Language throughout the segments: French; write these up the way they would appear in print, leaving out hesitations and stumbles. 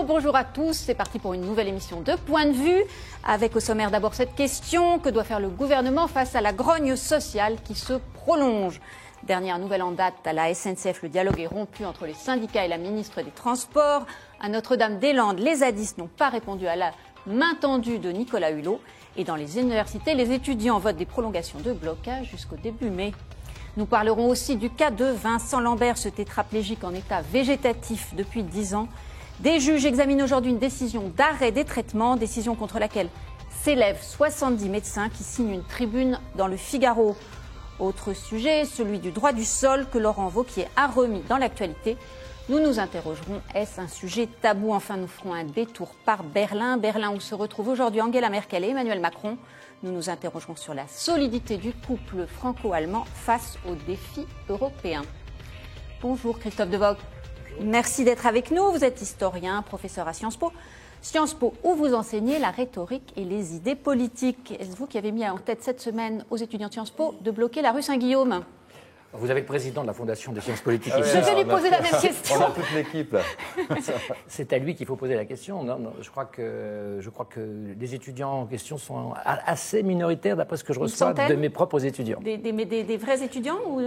bonjour à tous. C'est parti pour une nouvelle émission de Point de vue. Avec au sommaire d'abord cette question, que doit faire le gouvernement face à la grogne sociale qui se prolonge? Dernière nouvelle en date, à la SNCF, le dialogue est rompu entre les syndicats et la ministre des Transports. À Notre-Dame-des-Landes, les zadistes n'ont pas répondu à la main tendue de Nicolas Hulot. Et dans les universités, les étudiants votent des prolongations de blocage jusqu'au début mai. Nous parlerons aussi du cas de Vincent Lambert, ce tétraplégique en état végétatif depuis 10 ans. Des juges examinent aujourd'hui une décision d'arrêt des traitements, décision contre laquelle s'élèvent 70 médecins qui signent une tribune dans le Figaro. Autre sujet, celui du droit du sol que Laurent Wauquiez a remis dans l'actualité. Nous nous interrogerons, est-ce un sujet tabou? Enfin, nous ferons un détour par Berlin. Berlin où se retrouvent aujourd'hui Angela Merkel et Emmanuel Macron. Nous nous interrogerons sur la solidité du couple franco-allemand face aux défis européens. Bonjour Christophe Devoogd. Merci d'être avec nous. Vous êtes historien, professeur à Sciences Po. Sciences Po, où vous enseignez la rhétorique et les idées politiques. Est-ce vous qui avez mis en tête cette semaine aux étudiants de Sciences Po de bloquer la rue Saint-Guillaume? Vous avez le président de la Fondation des sciences politiques ici. Je vais lui poser la même question. On a toute l'équipe. C'est à lui qu'il faut poser la question. Non, je crois que les étudiants en question sont assez minoritaires d'après ce que je reçois de mes propres étudiants. Des vrais étudiants ou...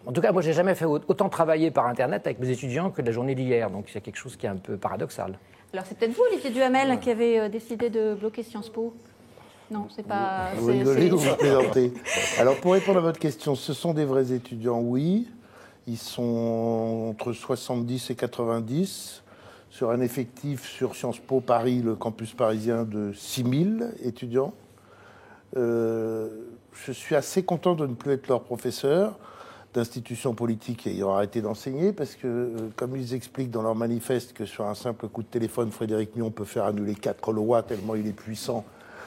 En tout cas, moi, j'ai jamais fait autant travailler par Internet avec mes étudiants que de la journée d'hier. Donc, il y a quelque chose qui est un peu paradoxal. Alors, c'est peut-être vous, Olivier Duhamel, qui avez décidé de bloquer Sciences Po? Non, c'est pas... Vous rigolez ou vous plaisantez? Alors, pour répondre à votre question, ce sont des vrais étudiants, oui. Ils sont entre 70 et 90, sur un effectif sur Sciences Po Paris, le campus parisien, de 6000 étudiants. Je suis assez content de ne plus être leur professeur d'institutions politiques ayant arrêté d'enseigner, parce que, comme ils expliquent dans leur manifeste, que sur un simple coup de téléphone, Frédéric Mion peut faire annuler 4 lois tellement il est puissant,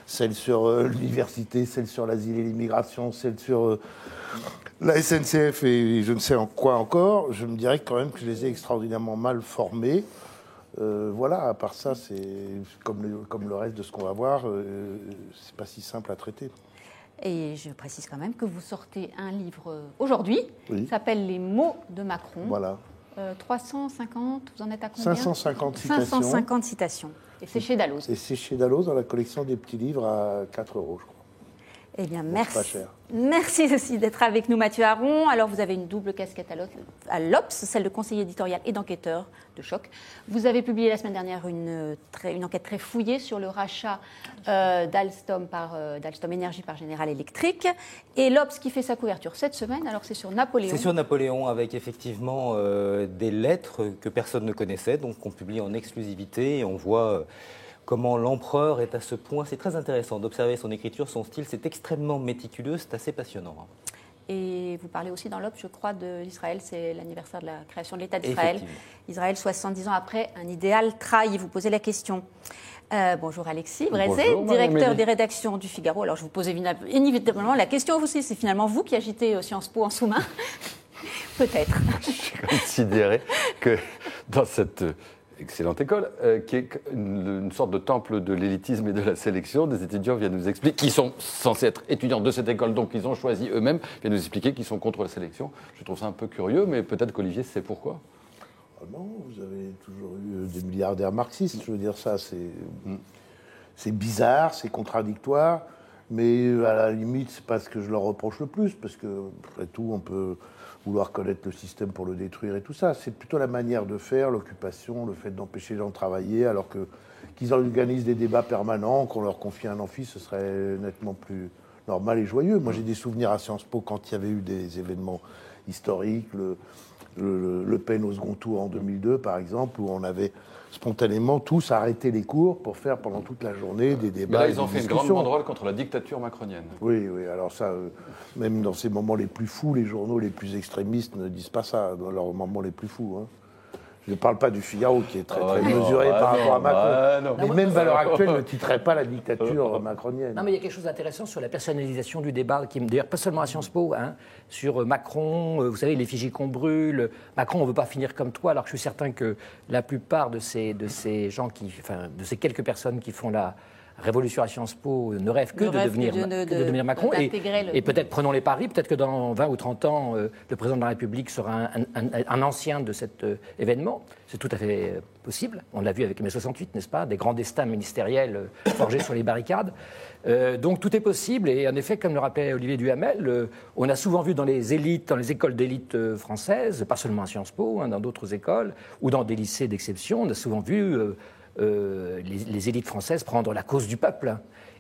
celle sur l'université, celle sur l'asile et l'immigration, celle sur la SNCF et je ne sais en quoi encore, je me dirais quand même que je les ai extraordinairement mal formés. Voilà, à part ça, c'est comme le reste de ce qu'on va voir, c'est pas si simple à traiter. Et je précise quand même que vous sortez un livre aujourd'hui, qui s'appelle Les mots de Macron. Voilà. 350, vous en êtes à combien? 550 citations. 550 citations. Et c'est chez Dalloz. Et c'est chez Dalloz dans la collection des petits livres à 4 €, je crois. Eh bien, bon, merci. Pas cher. Merci aussi d'être avec nous, Mathieu Aron. Alors, vous avez une double casquette à l'Obs, celle de conseiller éditorial et d'enquêteur de Choc. Vous avez publié la semaine dernière une enquête très fouillée sur le rachat d'Alstom d'Alstom Énergie par General Electric. Et l'Obs qui fait sa couverture cette semaine, alors c'est sur Napoléon. C'est sur Napoléon, avec effectivement des lettres que personne ne connaissait, donc qu'on publie en exclusivité. Et on voit... comment l'empereur est à ce point. C'est très intéressant d'observer son écriture, son style. C'est extrêmement méticuleux, c'est assez passionnant. Et vous parlez aussi dans l'Obs, je crois, d'Israël. C'est l'anniversaire de la création de l'État d'Israël. Israël, 70 ans après, un idéal trahi. Vous posez la question. Bonjour Alexis Brézé, directeur des rédactions du Figaro. Alors je vous pose évidemment la question aussi. C'est finalement vous qui agitez Sciences Po en sous-main? Peut-être. Je considérais que dans cette... excellente école, qui est une sorte de temple de l'élitisme et de la sélection. Des étudiants viennent nous expliquer, qui sont censés être étudiants de cette école, donc ils ont choisi eux-mêmes, viennent nous expliquer qu'ils sont contre la sélection. Je trouve ça un peu curieux, mais peut-être qu'Olivier sait pourquoi. Ah non, vous avez toujours eu des milliardaires marxistes, je veux dire ça, c'est bizarre, c'est contradictoire, mais à la limite, c'est pas ce que je leur reproche le plus, parce que, après tout, on peut vouloir connaître le système pour le détruire et tout ça. C'est plutôt la manière de faire, l'occupation, le fait d'empêcher les gens de travailler, alors qu'ils organisent des débats permanents, qu'on leur confie un amphi, ce serait nettement plus normal et joyeux. Moi, j'ai des souvenirs à Sciences Po quand il y avait eu des événements historiques, Le Pen au second tour en 2002, par exemple, où on avait spontanément tous arrêté les cours pour faire pendant toute la journée des débats. Ils ont fait une grande banderole contre la dictature macronienne. Oui, alors ça, même dans ces moments les plus fous, les journaux les plus extrémistes ne disent pas ça dans leurs moments les plus fous. Hein. Je ne parle pas du Figaro, qui est très mesuré par rapport à Macron. Mais même à l'heure actuelle, ne titrerait pas la dictature macronienne. Non, mais il y a quelque chose d'intéressant sur la personnalisation du débat, qui d'ailleurs pas seulement à Sciences Po, sur Macron, vous savez, l'effigie qu'on brûle. Macron, on ne veut pas finir comme toi, alors que je suis certain que la plupart de ces gens de ces quelques personnes qui font révolution à Sciences Po ne rêve que de devenir Macron. Et peut-être, prenons les paris, peut-être que dans 20 ou 30 ans, le président de la République sera un ancien de cet événement. C'est tout à fait possible. On l'a vu avec mai 68, n'est-ce pas? Des grands destins ministériels forgés sur les barricades. Donc tout est possible. Et en effet, comme le rappelait Olivier Duhamel, on a souvent vu dans les écoles d'élite françaises, pas seulement à Sciences Po, dans d'autres écoles, ou dans des lycées d'exception, on a souvent vu les élites françaises prendre la cause du peuple.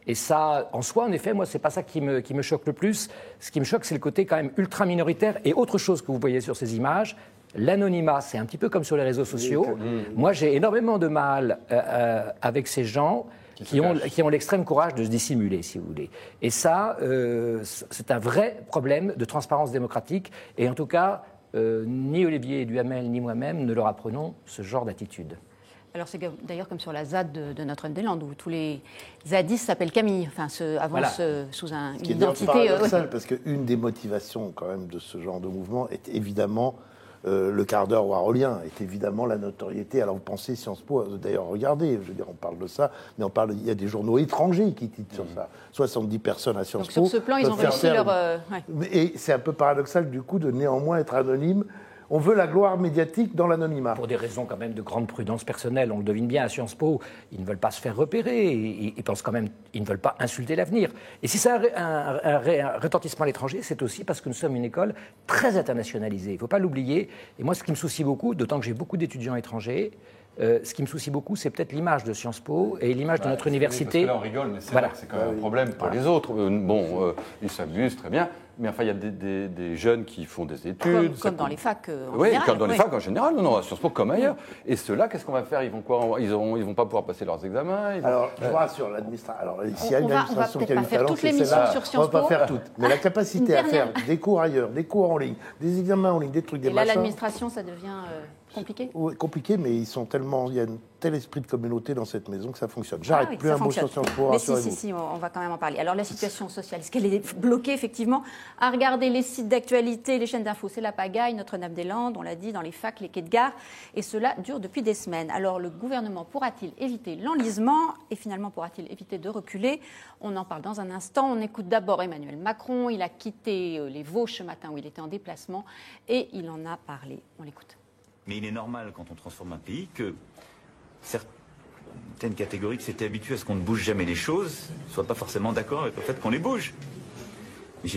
Et ça, en soi, en effet, moi, c'est pas ça qui me choque le plus. Ce qui me choque, c'est le côté quand même ultra minoritaire. Et autre chose que vous voyez sur ces images, l'anonymat, c'est un petit peu comme sur les réseaux sociaux. Moi, j'ai énormément de mal avec ces gens qui ont l'extrême courage de se dissimuler, si vous voulez. Et ça, c'est un vrai problème de transparence démocratique. Et en tout cas, ni Olivier Duhamel, ni moi-même ne leur apprenons ce genre d'attitude. Alors c'est d'ailleurs comme sur la ZAD de Notre-Dame-des-Landes, où tous les zadistes s'appellent Camille, enfin avancent sous une identité. C'est paradoxal, parce qu'une des motivations quand même de ce genre de mouvement est évidemment le quart d'heure warolien, est évidemment la notoriété. Alors vous pensez Sciences Po, d'ailleurs regardez, je veux dire, on parle de ça, mais il y a des journaux étrangers qui titrent sur ça. 70 personnes à Sciences Po. Donc sur ce plan, ils ont réussi leur... Et c'est un peu paradoxal du coup de néanmoins être anonyme. On veut la gloire médiatique dans l'anonymat. Pour des raisons quand même de grande prudence personnelle, on le devine bien à Sciences Po, ils ne veulent pas se faire repérer, ils pensent quand même, ils ne veulent pas insulter l'avenir. Et si ça a un retentissement à l'étranger, c'est aussi parce que nous sommes une école très internationalisée, il ne faut pas l'oublier. Et moi, ce qui me soucie beaucoup, d'autant que j'ai beaucoup d'étudiants étrangers, ce qui me soucie beaucoup, c'est peut-être l'image de Sciences Po et l'image de notre université. Parce que là, on rigole, mais c'est vrai que c'est quand même un problème pour les autres. Ils s'amusent, très bien. Mais enfin, il y a des jeunes qui font des études. Comme dans les facs en général. Oui, comme dans les facs en général. Non, à Sciences Po comme ailleurs. Et ceux-là, qu'est-ce qu'on va faire? Ils vont quoi? Ils vont pas pouvoir passer leurs examens. Alors, je vois sur l'administration. Alors, s'il y a une administration qui a du talent, c'est celle-là. Sur Sciences Po. On va pas faire toutes. Mais la capacité à faire des cours ailleurs, des cours en ligne, des examens en ligne, des trucs, des machins. Et là, l'administration, ça devient compliqué. Oui, compliqué, mais il y a un tel esprit de communauté dans cette maison que ça fonctionne. J'arrête plus un mot sur Sciences Po. Mais si, on va quand même en parler. Alors la situation sociale, est-ce qu'elle est bloquée effectivement? À regarder les sites d'actualité, les chaînes d'infos, c'est la pagaille, Notre-Dame-des-Landes, on l'a dit, dans les facs, les quais de gare, et cela dure depuis des semaines. Alors le gouvernement pourra-t-il éviter l'enlisement et finalement pourra-t-il éviter de reculer? On en parle dans un instant. On écoute d'abord Emmanuel Macron. Il a quitté les Vosges ce matin où il était en déplacement et il en a parlé. On l'écoute. Mais il est normal, quand on transforme un pays, que certaines catégories qui s'étaient habituées à ce qu'on ne bouge jamais les choses ne soient pas forcément d'accord avec le fait qu'on les bouge. Mais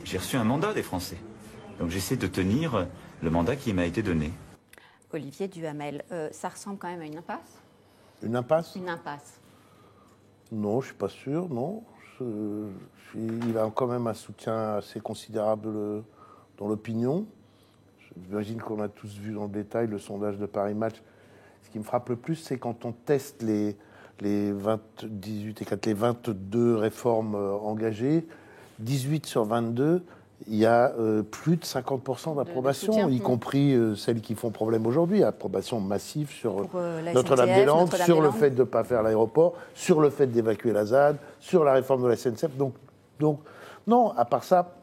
j'ai reçu un mandat des Français. Donc j'essaie de tenir le mandat qui m'a été donné. Olivier Duhamel, ça ressemble quand même à une impasse? Une impasse? Une impasse. Non, je ne suis pas sûr, non. Il a quand même un soutien assez considérable dans l'opinion. J'imagine qu'on a tous vu dans le détail le sondage de Paris Match. Ce qui me frappe le plus, c'est quand on teste les 22 réformes engagées, 18 sur 22, il y a plus de 50% d'approbation, y compris celles qui font problème aujourd'hui. Approbation massive sur Notre-Dame-des-Landes, sur le fait de ne pas faire l'aéroport, sur le fait d'évacuer la ZAD, sur la réforme de la SNCF. Donc non, à part ça,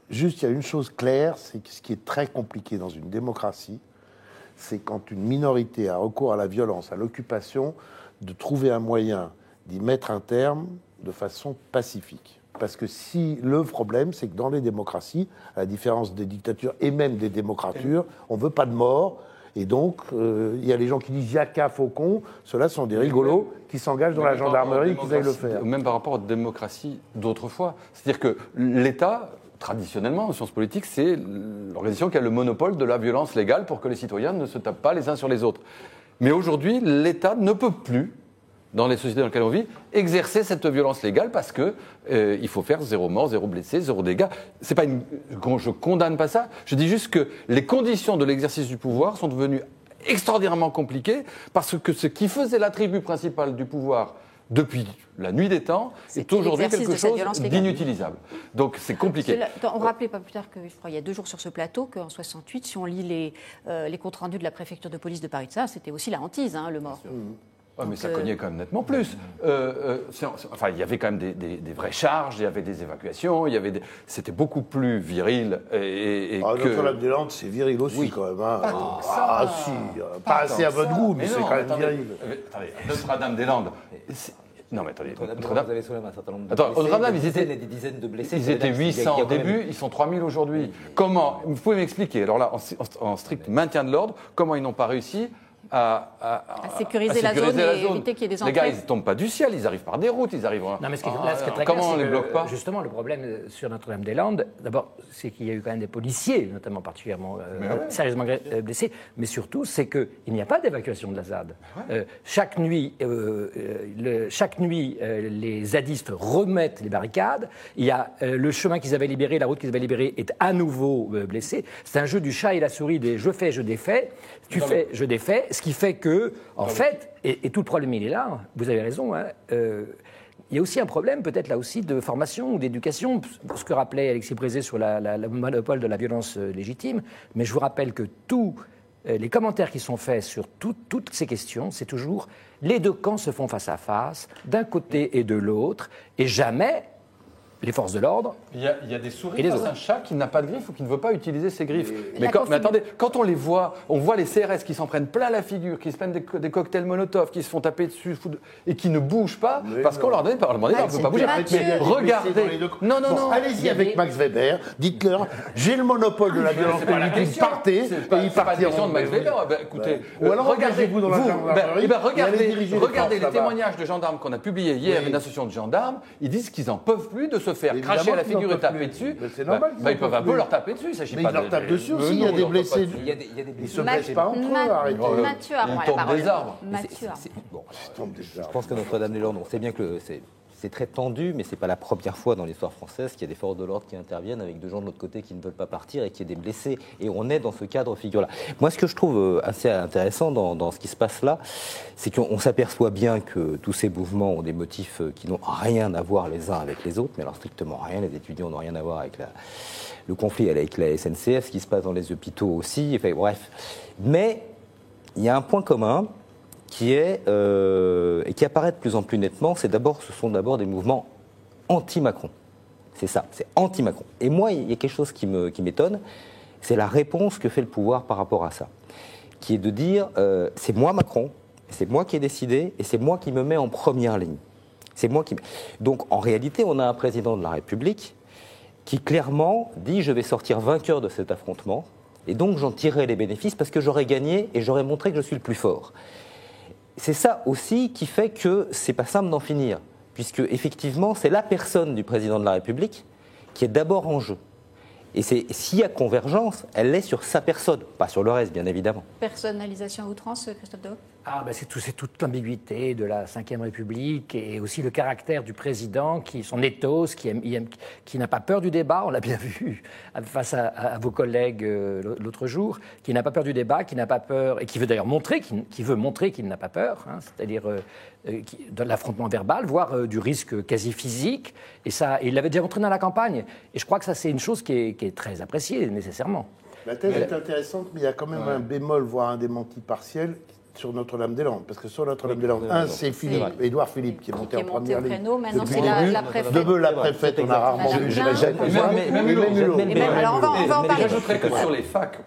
juste, il y a une chose claire, c'est que ce qui est très compliqué dans une démocratie, c'est quand une minorité a recours à la violence, à l'occupation, de trouver un moyen d'y mettre un terme de façon pacifique. Parce que le problème, c'est que dans les démocraties, à la différence des dictatures et même des démocratures, on ne veut pas de mort. Et donc, il y a les gens qui disent Yaka, Faucon, ceux-là sont des rigolos qui s'engagent dans la gendarmerie et qui aillent le faire. Même par rapport aux démocraties d'autrefois. C'est-à-dire que l'État, traditionnellement, en sciences politiques, c'est l'organisation qui a le monopole de la violence légale pour que les citoyens ne se tapent pas les uns sur les autres. Mais aujourd'hui, l'État ne peut plus, dans les sociétés dans lesquelles on vit, exercer cette violence légale parce que il faut faire 0 mort, 0 blessé, 0 dégâts. C'est pas je condamne pas ça. Je dis juste que les conditions de l'exercice du pouvoir sont devenues extraordinairement compliquées parce que ce qui faisait l'attribut principal du pouvoir depuis la nuit des temps est aujourd'hui quelque chose d'inutilisable. Donc c'est compliqué. On rappelait pas plus tard que, je crois, il y a 2 jours sur ce plateau, qu'en 68, si on lit les comptes rendus de la préfecture de police de Paris, c'était aussi la hantise, le mort. Ah, mais ça cognait quand même nettement plus. Enfin, il y avait quand même des vraies charges, il y avait des évacuations, c'était beaucoup plus viril. Notre-Dame-des-Landes, c'est viril aussi, quand même. Pas assez à votre goût, mais c'est quand même viril. Attendez, Notre-Dame-des-Landes, Non, mais attendez. Notre-Dame, vous avez soulevé un certain nombre de blessés. Attends, Notre-Dame, ils étaient des dizaines de blessés. Ils étaient 800 au début, ils sont 3000 aujourd'hui. Comment, vous pouvez m'expliquer, alors là, en strict maintien de l'ordre, comment ils n'ont pas réussi à sécuriser la zone et éviter qu'il y ait des entrées. Les gars, ils ne tombent pas du ciel, ils arrivent par des routes, ils arrivent... Non, mais ce qui est très comment clair, on ne les bloque pas? Justement, le problème sur Notre-Dame-des-Landes, d'abord, c'est qu'il y a eu quand même des policiers, notamment particulièrement sérieusement blessés, mais surtout, c'est qu'il n'y a pas d'évacuation de la ZAD. Chaque nuit, les zadistes remettent les barricades, il y a le chemin qu'ils avaient libéré, la route qu'ils avaient libérée est à nouveau blessée. C'est un jeu du chat et la souris, des je fais, je défais, tu fais, je défais, ce qui fait que, en fait, et tout le problème il est là, vous avez raison, hein, il y a aussi un problème peut-être là aussi de formation ou d'éducation, ce que rappelait Alexis Brézé sur le monopole de la violence légitime, mais je vous rappelle que tous les commentaires qui sont faits sur toutes ces questions, c'est toujours les deux camps se font face à face, d'un côté et de l'autre, et jamais les forces de l'ordre. Il y a des souris face à un chat qui n'a pas de griffes ou qui ne veut pas utiliser ses griffes. Mais attendez, quand on les voit, on voit les CRS qui s'en prennent plein la figure, qui se prennent des cocktails Molotov, qui se font taper dessus et qui ne bougent pas parce qu'on leur donne par le on ne peut pas bouger. Mais regardez. Non. Allez-y avec Max Weber, dites-leur, j'ai le monopole de la violence politique, partez, et ils C'est pas une question partiront. de Max Weber. Écoutez, Ou alors regardez-vous dans la gendarmerie. Regardez les témoignages de gendarmes qu'on a publiés hier, une association de gendarmes, ils disent qu'ils n'en peuvent plus de se faire cracher à la figure et taper dessus. C'est normal. Ils peuvent un peu leur taper dessus. Mais ils leur tapent dessus aussi, il y a des blessés. Ils ne se blessent pas entre eux, arrêtez. Mathieu Armand, Ils tombent des arbres. Je pense que Notre-Dame-des-Landes, on sait bien que c'est très tendu, mais ce n'est pas la première fois dans l'histoire française qu'il y a des forces de l'ordre qui interviennent avec deux gens de l'autre côté qui ne veulent pas partir et qu'il y ait des blessés. Et on est dans ce cadre figure-là. Moi, ce que je trouve assez intéressant dans ce qui se passe là, c'est qu'on s'aperçoit bien que tous ces mouvements ont des motifs qui n'ont rien à voir les uns avec les autres, mais alors strictement rien. Les étudiants n'ont rien à voir avec le conflit avec la SNCF, ce qui se passe dans les hôpitaux aussi, enfin, bref. Mais il y a un point commun qui est, et qui apparaît de plus en plus nettement, ce sont d'abord des mouvements anti-Macron. C'est ça, c'est anti-Macron. Et moi, il y a quelque chose qui m'étonne, c'est la réponse que fait le pouvoir par rapport à ça, qui est de dire, c'est moi Macron, c'est moi qui ai décidé, et c'est moi qui me mets en première ligne. C'est moi qui... Donc, en réalité, on a un président de la République qui clairement dit, je vais sortir vainqueur de cet affrontement, et donc j'en tirerai les bénéfices parce que j'aurai gagné et j'aurai montré que je suis le plus fort. C'est ça aussi qui fait que c'est pas simple d'en finir, puisque effectivement c'est la personne du président de la République qui est d'abord en jeu. Et s'il y a convergence, elle est sur sa personne, pas sur le reste, bien évidemment. Personnalisation à outrance, Christophe Daut? C'est toute l'ambiguïté de la Ve République et aussi le caractère du président, son ethos, qui n'a pas peur du débat, on l'a bien vu face à vos collègues l'autre jour, qui n'a pas peur du débat, qui n'a pas peur, et qui veut d'ailleurs montrer qu'il n'a pas peur, hein, c'est-à-dire de l'affrontement verbal, voire du risque quasi physique, et il l'avait déjà montré dans la campagne. Et je crois que ça, c'est une chose qui est très appréciée, nécessairement. La thèse est intéressante, mais il y a quand même un bémol, voire un démenti partiel sur Notre-Dame-des-Landes. Parce que sur Notre-Dame-des-Landes, c'est Édouard Philippe qui est monté en première ligne. Maintenant, c'est la préfète. La préfète, on a rarement vu. Alors, on va en parler. J'ajouterais que sur les facs,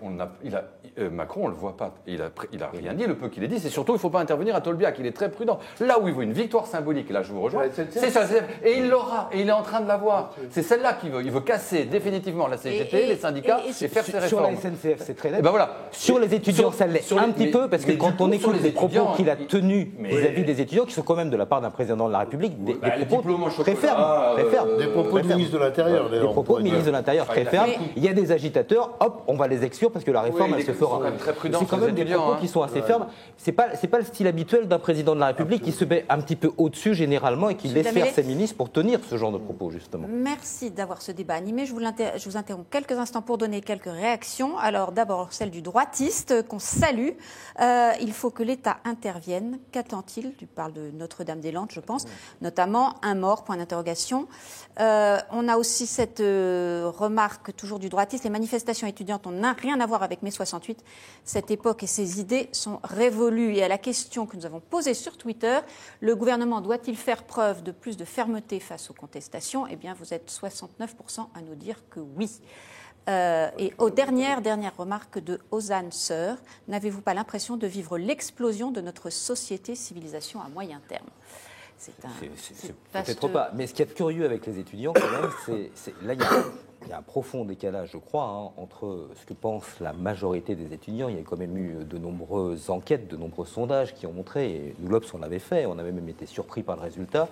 Macron, on ne le voit pas. Il a rien dit, le peu qu'il ait dit. C'est surtout, il ne faut pas intervenir à Tolbiac. Il est très prudent. Là où il veut une victoire symbolique, et là je vous rejoins, c'est ça. Et il l'aura. Et il est en train de l'avoir. C'est celle-là qu'il veut. Il veut casser définitivement la CGT, les syndicats, et faire ses réformes. Sur la SNCF, c'est très net. Ben voilà. Sur les étudiants, ça l'est un petit peu, parce que quand on écoute les propos qu'il a tenus vis-à-vis des étudiants, qui sont quand même de la part d'un président de la République, des propos très fermes. Des propos du ministre de l'Intérieur, d'ailleurs. Des propos du ministre de l'Intérieur très fermes. Il y a des agitateurs, hop, on va les exclure parce que la réforme, elle se fera. C'est quand même des propos qui sont assez fermes. C'est pas le style habituel d'un président de la République qui se met un petit peu au-dessus généralement et qui laisse faire ses ministres pour tenir ce genre de propos, justement. Merci d'avoir ce débat animé. Je vous interromps quelques instants pour donner quelques réactions. Alors d'abord celle du droitiste qu'on salue. Il faut que l'État intervienne. Qu'attend-il? Tu parles de Notre-Dame-des-Landes, je pense. Notamment un mort, point d'interrogation. On a aussi cette remarque toujours du droitiste. Les manifestations étudiantes n'ont rien à voir avec mai 68. Cette époque et ses idées sont révolues. Et à la question que nous avons posée sur Twitter, le gouvernement doit-il faire preuve de plus de fermeté face aux contestations? Eh bien, vous êtes 69% à nous dire que oui. Et aux dernières remarques de Ozan Sœur, n'avez-vous pas l'impression de vivre l'explosion de notre société civilisation à moyen terme? C'est peut-être pas. Mais ce qu'il y a de curieux avec les étudiants, quand même, là, il y a un profond décalage, je crois, entre ce que pense la majorité des étudiants. Il y a quand même eu de nombreuses enquêtes, de nombreux sondages qui ont montré, et nous, l'Obs, on l'avait fait, on avait même été surpris par le résultat,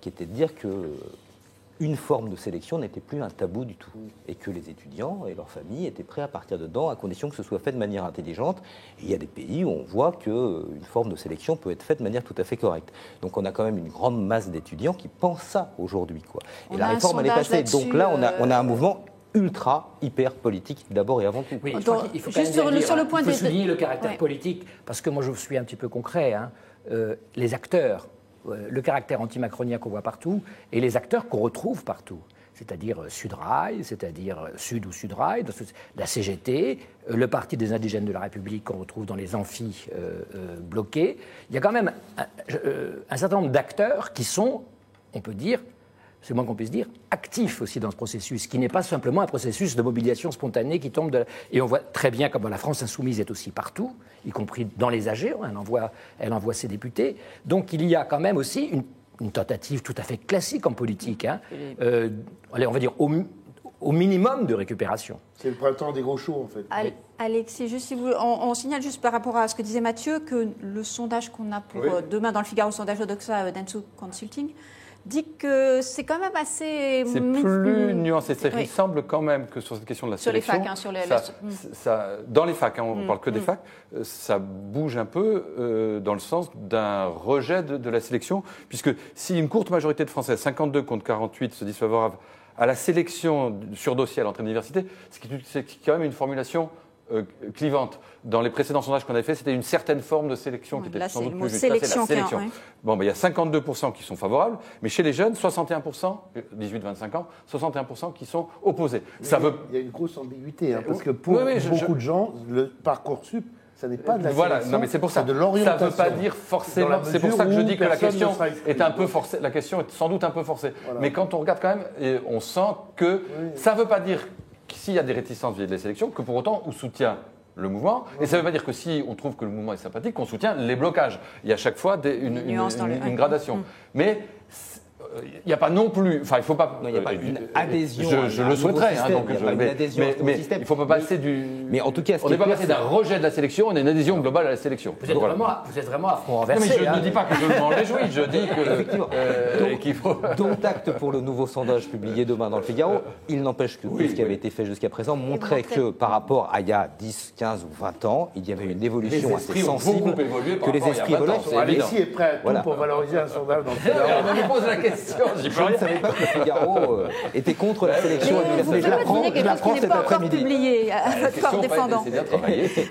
qui était de dire qu'une forme de sélection n'était plus un tabou du tout, et que les étudiants et leurs familles étaient prêts à partir dedans, à condition que ce soit fait de manière intelligente. Et il y a des pays où on voit qu'une forme de sélection peut être faite de manière tout à fait correcte. Donc on a quand même une grande masse d'étudiants qui pensent ça aujourd'hui, quoi. Et la réforme, elle est passée. Donc là, on a un mouvement hyper politique, d'abord et avant tout. Oui, il faut juste sur le point de souligner le caractère politique, parce que moi je suis un petit peu concret. Les acteurs, le caractère anti-macronien qu'on voit partout, et les acteurs qu'on retrouve partout, c'est-à-dire Sudrail, c'est-à-dire Sud ou Sudrail, la CGT, le Parti des indigènes de la République qu'on retrouve dans les amphis bloqués. Il y a quand même un certain nombre d'acteurs qui sont, on peut dire, c'est le moins qu'on puisse dire, actifs aussi dans ce processus, qui n'est pas simplement un processus de mobilisation spontanée qui tombe de... Et on voit très bien comment la France insoumise est aussi partout, y compris dans les AG, elle envoie ses députés. Donc il y a quand même aussi une tentative tout à fait classique en politique, allez, on va dire au minimum de récupération. C'est le printemps des gros shows, en fait. Alexis, juste si on signale juste par rapport à ce que disait Mathieu, que le sondage qu'on a pour demain dans le Figaro, sondage Odoxa Dentsu Consulting, dit que c'est quand même assez... C'est plus nuancé. Il semble quand même que sur cette question de la sélection... Sur les facs, dans les facs, on ne parle que des facs, ça bouge un peu dans le sens d'un rejet de la sélection, puisque si une courte majorité de Français, 52 contre 48, se disent favorables à la sélection sur dossier à l'entrée de l'université, c'est quand même une formulation clivante. Dans les précédents sondages qu'on avait fait, c'était une certaine forme de sélection qui était sans doute plus juste. Sélection. Bon, il y a 52% qui sont favorables, mais chez les jeunes, 61%, 18-25 ans, 61% qui sont opposés. Il y a une grosse ambiguïté, parce que pour beaucoup de gens, le Parcoursup, ça n'est pas de la sélection, non, mais c'est pour ça. De l'orientation. Ça ne veut pas dire forcément. C'est pour ça que je dis que la question est un peu forcée. La question est sans doute un peu forcée. Voilà. Mais quand on regarde quand même, on sent que ça ne veut pas dire s'il y a des réticences vis-à-vis de la sélection, que pour autant on soutient le mouvement. Et ça ne veut pas dire que si on trouve que le mouvement est sympathique, qu'on soutient les blocages. Il y a à chaque fois une gradation. Mais il n'y a pas non plus... Enfin, il ne faut pas... Il n'y a pas une adhésion. Je le souhaiterais. Mais il ne faut pas passer du... Mais en tout cas, on n'est pas passé d'un rejet de la sélection, on a une adhésion globale à la sélection. Vous êtes vraiment à front renversé. Non, mais je ne dis pas que je m'en réjouis, je dis qu'il faut... Dont acte pour le nouveau sondage publié demain dans le Figaro. Il n'empêche que tout ce qui avait été fait jusqu'à présent montrait que par rapport à il y a 10, 15 ou 20 ans, il y avait une évolution assez sensible, que les esprits évoluent. Alexis est prêt à tout pour valoriser un sondage dans le Figaro. On me pose la question. Je ne savais pas que le Figaro était contre la sélection universitaire. Je l'apprends cet après-midi. Publié à votre corps défendant.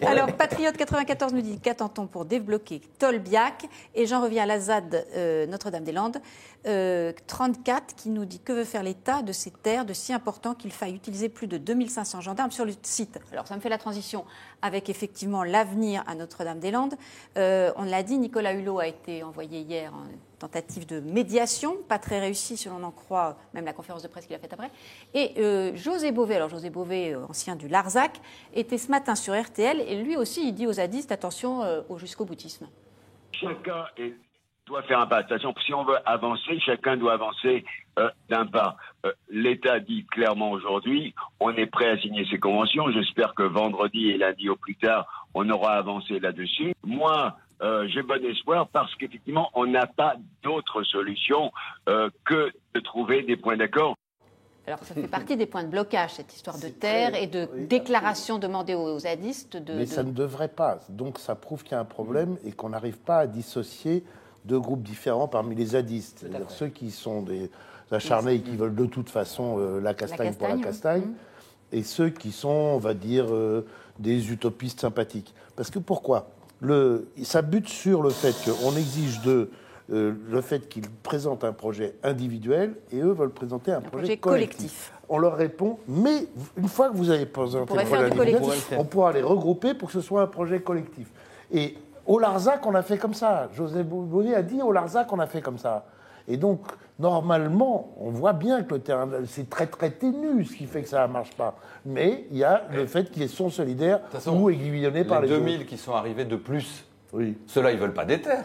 Alors, Patriote 94 nous dit qu'attend-on pour débloquer Tolbiac ? Et j'en reviens à la ZAD Notre-Dame-des-Landes 34 qui nous dit que veut faire l'État de ces terres de si important qu'il faille utiliser plus de 2500 gendarmes sur le site. Alors, ça me fait la transition avec effectivement l'avenir à Notre-Dame-des-Landes. On l'a dit, Nicolas Hulot a été envoyé hier en tentative de médiation, pas très réussie si l'on en croit, même la conférence de presse qu'il a faite après. Et José Bové, ancien du Larzac, était ce matin sur RTL et lui aussi il dit aux zadistes attention au jusqu'au boutisme. Chacun doit faire un pas. De toute façon, si on veut avancer, chacun doit avancer d'un pas. L'État dit clairement aujourd'hui, on est prêt à signer ces conventions. J'espère que vendredi et lundi au plus tard, on aura avancé là-dessus. Moi, j'ai bon espoir parce qu'effectivement, on n'a pas d'autre solution que de trouver des points d'accord. Alors, ça fait partie des points de blocage, cette histoire de terre et de déclaration demandée aux zadistes. Mais ça ne devrait pas. Donc, ça prouve qu'il y a un problème et qu'on n'arrive pas à dissocier deux groupes différents parmi les zadistes. C'est-à-dire ceux qui sont des acharnés et qui veulent de toute façon la castagne pour la castagne, et ceux qui sont, on va dire, des utopistes sympathiques. Parce que pourquoi ? Ça bute sur le fait qu'on exige d'eux le fait qu'ils présentent un projet individuel et eux veulent présenter un projet collectif. On leur répond, mais une fois que vous avez présenté le projet individuel, on pourra les regrouper pour que ce soit un projet collectif. Et au Larzac, on a fait comme ça. José Bové a dit au Larzac, on a fait comme ça. Et donc, normalement, on voit bien que le terrain, c'est très très ténu, ce qui fait que ça ne marche pas. Mais il y a le fait qu'ils sont solidaires ou aiguillonnés par les 2000 qui sont arrivés de plus, ceux-là, ils ne veulent pas des terres.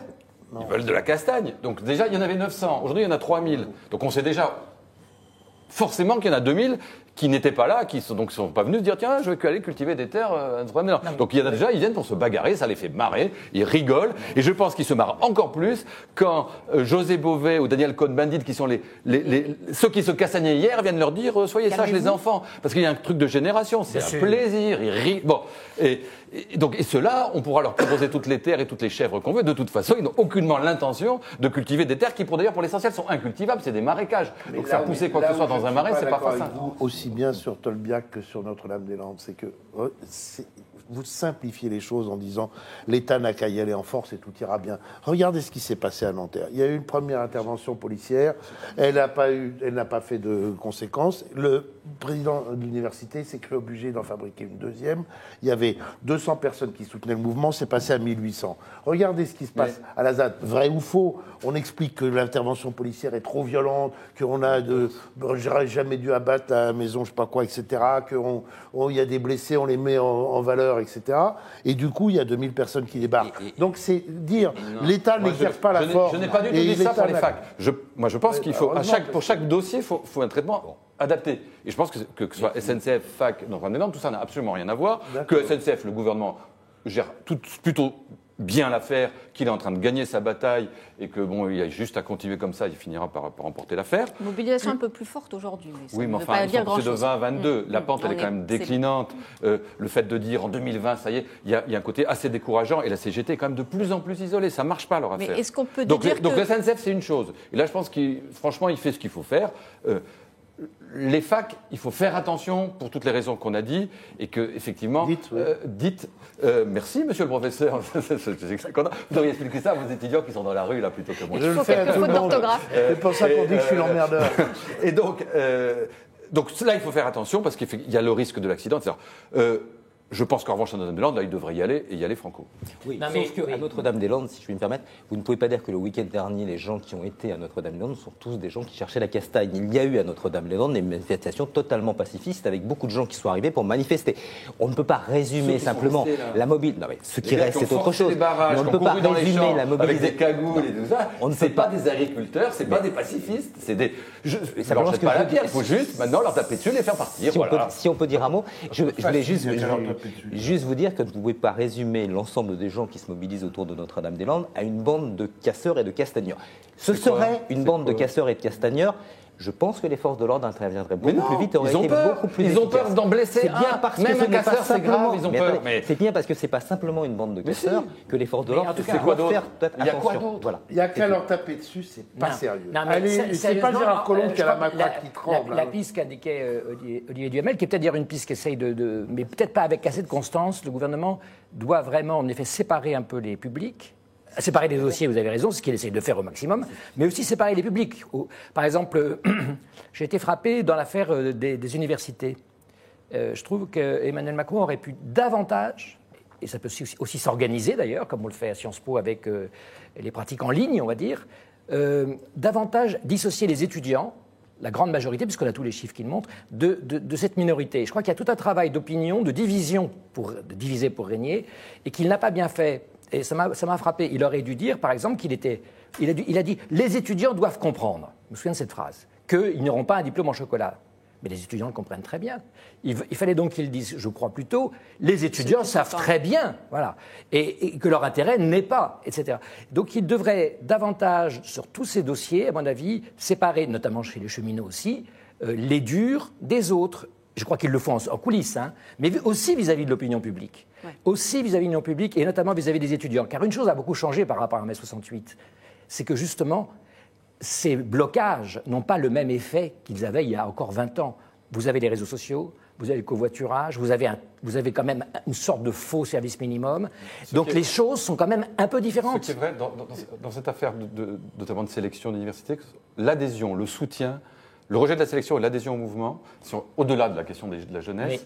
Ils veulent de la castagne. Donc déjà, il y en avait 900. Aujourd'hui, il y en a 3000. Donc on sait déjà forcément qu'il y en a 2000 qui n'étaient pas là, qui sont pas venus se dire tiens, je vais aller cultiver des terres. Donc il y en a déjà, ils viennent pour se bagarrer, ça les fait marrer, ils rigolent, et je pense qu'ils se marrent encore plus quand José Bové ou Daniel Cohn-Bendit, qui sont ceux qui se castagnaient hier, viennent leur dire soyez sages les enfants, parce qu'il y a un truc de génération, c'est un plaisir, ils rient. Bon, et ceux-là, on pourra leur proposer toutes les terres et toutes les chèvres qu'on veut. De toute façon, ils n'ont aucunement l'intention de cultiver des terres qui, d'ailleurs, pour l'essentiel, sont incultivables. C'est des marécages. Donc faire pousser quoi que ce soit dans un marais, c'est pas facile. Aussi bien sur Tolbiac que sur Notre-Dame-des-Landes, c'est que vous simplifiez les choses en disant l'État n'a qu'à y aller en force et tout ira bien. Regardez ce qui s'est passé à Nanterre. Il y a eu une première intervention policière, elle n'a pas fait de conséquences. Le président de l'université s'est cru obligé d'en fabriquer une deuxième. Il y avait 200 personnes qui soutenaient le mouvement, c'est passé à 1800. Regardez ce qui se passe à la ZAD. Vrai ou faux? On explique que l'intervention policière est trop violente, j'aurais jamais dû abattre la maison, je sais pas quoi, etc. Qu'il y a des blessés, on les met en valeur, etc. Et du coup, il y a 2000 personnes qui débarquent. Donc c'est dire, l'État n'exerce pas la force. Je n'ai pas du tout dit ça pour les facs. Moi, je pense qu'il faut, pour chaque dossier, il faut un traitement adapté. Et je pense que ce soit SNCF, fac, Notre-Dame-des-Landes, tout ça n'a absolument rien à voir. Que SNCF, le gouvernement, gère plutôt bien l'affaire, qu'il est en train de gagner sa bataille et que il a juste à continuer comme ça, il finira par remporter l'affaire. Mobilisation un peu plus forte aujourd'hui. Oui, mais enfin, c'est de 20 à 22. La pente, elle est quand même déclinante. Le fait de dire en 2020, ça y est, il y a un côté assez décourageant et la CGT est quand même de plus en plus isolée. Ça marche pas leur affaire. Mais est-ce qu'on peut donc le SNCF, c'est une chose. Et là, je pense franchement, il fait ce qu'il faut faire. Les facs, il faut faire attention pour toutes les raisons qu'on a dit et que effectivement, merci Monsieur le professeur. Vous devriez expliquer ça à vos étudiants qui sont dans la rue là plutôt que moi. Je le fais à tout le monde. C'est pour ça qu'on dit que je suis l'emmerdeur. Et donc là, il faut faire attention parce qu'il y a le risque de l'accident, etc. Je pense qu'en revanche, à Notre-Dame-des-Landes, là, il devrait y aller et y aller franco. Oui, sauf qu'à Notre-Dame-des-Landes, si je puis me permettre, vous ne pouvez pas dire que le week-end dernier, les gens qui ont été à Notre-Dame-des-Landes sont tous des gens qui cherchaient la castagne. Il y a eu à Notre-Dame-des-Landes des manifestations totalement pacifistes avec beaucoup de gens qui sont arrivés pour manifester. On ne peut pas résumer simplement la mobilisation. Non, mais ce qui reste, c'est autre chose. Barrages, on ne peut pas résumer la mobilisation. Avec des cagoules et tout ça. On ne fait pas des agriculteurs, c'est pas des pacifistes, c'est des. Ça ne pas la pierre. Il faut juste maintenant leur taper dessus et les faire partir. Si on peut dire un mot, je voulais juste vous dire que vous ne pouvez pas résumer l'ensemble des gens qui se mobilisent autour de Notre-Dame-des-Landes à une bande de casseurs et de castagneurs. Ce serait une bande de casseurs et de castagneurs. Je pense que les forces de l'ordre interviendraient beaucoup plus vite. Ils ont peur d'en blesser un. Même un casseur, c'est grave, ils ont peur. C'est bien parce que ce n'est pas simplement une bande de casseurs que les forces de l'ordre doivent faire peut-être attention. Il n'y a qu'à leur taper dessus, c'est pas sérieux. C'est pas Gérard Collomb qui a la matraque qui tremble. La piste qu'indiquait Olivier Duhamel, qui est peut-être une piste qui essaye mais peut-être pas avec assez de constance, le gouvernement doit vraiment, en effet, séparer un peu les publics. Séparer les dossiers, vous avez raison, c'est ce qu'il essaye de faire au maximum, mais aussi séparer les publics. Par exemple, j'ai été frappé dans l'affaire des universités. Je trouve qu'Emmanuel Macron aurait pu davantage, et ça peut aussi s'organiser d'ailleurs, comme on le fait à Sciences Po avec les pratiques en ligne, on va dire, davantage dissocier les étudiants, la grande majorité, puisqu'on a tous les chiffres qui le montrent, de cette minorité. Je crois qu'il y a tout un travail d'opinion, de division, de diviser pour régner, et qu'il n'a pas bien fait. Et ça m'a frappé. Il aurait dû dire, par exemple, il a dit les étudiants doivent comprendre. Je me souviens de cette phrase, qu'ils n'auront pas un diplôme en chocolat. Mais les étudiants le comprennent très bien. Il fallait donc qu'ils disent, je crois plutôt, les étudiants savent très bien, voilà, et que leur intérêt n'est pas, etc. Donc ils devraient davantage, sur tous ces dossiers, à mon avis, séparer, notamment chez les cheminots aussi, les durs des autres. Je crois qu'ils le font en coulisses, mais aussi vis-à-vis de l'opinion publique. Ouais. Aussi vis-à-vis de l'opinion publique et notamment vis-à-vis des étudiants. Car une chose a beaucoup changé par rapport à mai 68, c'est que justement, ces blocages n'ont pas le même effet qu'ils avaient il y a encore 20 ans. Vous avez les réseaux sociaux, vous avez le covoiturage, vous avez quand même une sorte de faux service minimum. Donc les choses sont quand même un peu différentes. Ce qui est vrai, dans cette affaire notamment de sélection d'université, l'adhésion, le soutien, le rejet de la sélection et l'adhésion au mouvement, au-delà de la question de la jeunesse,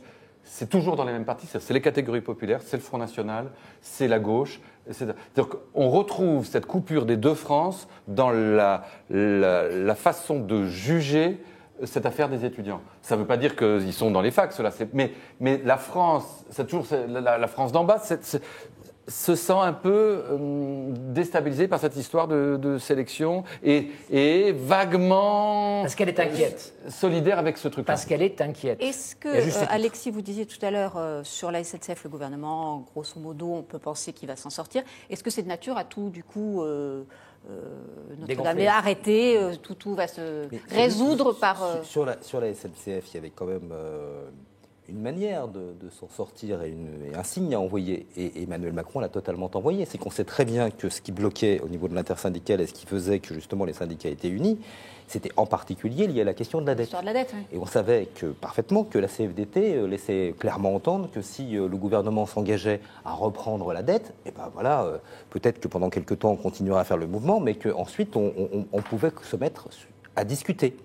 c'est toujours dans les mêmes partis. C'est les catégories populaires, c'est le Front National, c'est la gauche. C'est-à-dire qu'on retrouve cette coupure des deux France dans la façon de juger cette affaire des étudiants. Ça ne veut pas dire qu'ils sont dans les facs, cela. Mais la France, c'est toujours la France d'en bas. se sent un peu déstabilisée par cette histoire de sélection et vaguement... Parce qu'elle est inquiète. Solidaire avec ce truc-là. Parce qu'elle est inquiète. Est-ce que, Alexis, vous disiez tout à l'heure, sur la SNCF, le gouvernement, grosso modo, on peut penser qu'il va s'en sortir. Est-ce que c'est de nature à tout, du coup, Notre-Dame est arrêtée, tout va se résoudre par... Sur la SNCF, il y avait quand même... une manière de s'en sortir et un signe à envoyer. Et Emmanuel Macron l'a totalement envoyé. C'est qu'on sait très bien que ce qui bloquait au niveau de l'intersyndical et ce qui faisait que justement les syndicats étaient unis, c'était en particulier lié à la question de la dette. L'histoire de la dette, oui. Et on savait parfaitement que la CFDT laissait clairement entendre que si le gouvernement s'engageait à reprendre la dette, et ben voilà, peut-être que pendant quelques temps on continuera à faire le mouvement, mais qu'ensuite on pouvait se mettre à discuter.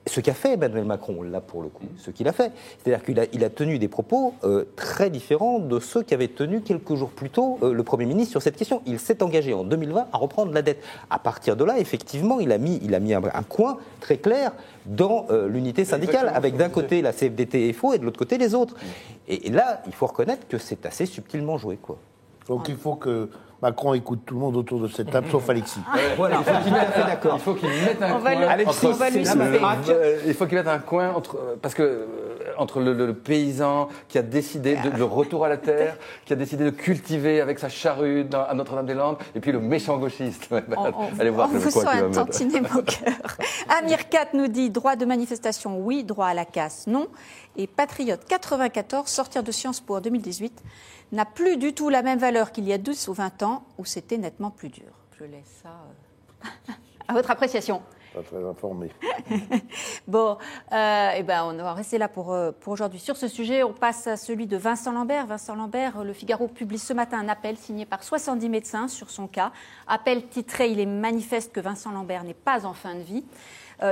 Ce qu'a fait Emmanuel Macron, là pour le coup, ce qu'il a fait, c'est-à-dire qu'il a tenu des propos très différents de ceux qu'avait tenu quelques jours plus tôt le Premier ministre sur cette question. Il s'est engagé en 2020 à reprendre la dette. À partir de là, effectivement, il a mis un coin très clair dans l'unité syndicale, avec d'un côté la CFDT FO et de l'autre côté les autres. Et là, il faut reconnaître que c'est assez subtilement joué, quoi. Donc il faut que Macron écoute tout le monde autour de cette table, sauf Alexis. Voilà, il faut qu'il mette un coin. Il faut qu'il mette un coin entre le paysan qui a décidé de le retour à la terre, qui a décidé de cultiver avec sa charrue à Notre-Dame-des-Landes, et puis le méchant gauchiste. Allez voir le coin qu'il va mettre. Tantinet mon cœur. Amir 4 nous dit droit de manifestation, oui, droit à la casse, non. Et Patriote 94, sortir de Sciences Po en 2018, n'a plus du tout la même valeur qu'il y a 12 ou 20 ans, où c'était nettement plus dur. Je laisse ça à votre appréciation. Pas très informé. Bon, on va rester là pour aujourd'hui. Sur ce sujet, on passe à celui de Vincent Lambert. Vincent Lambert, Le Figaro publie ce matin un appel signé par 70 médecins sur son cas. Appel titré « Il est manifeste que Vincent Lambert n'est pas en fin de vie ».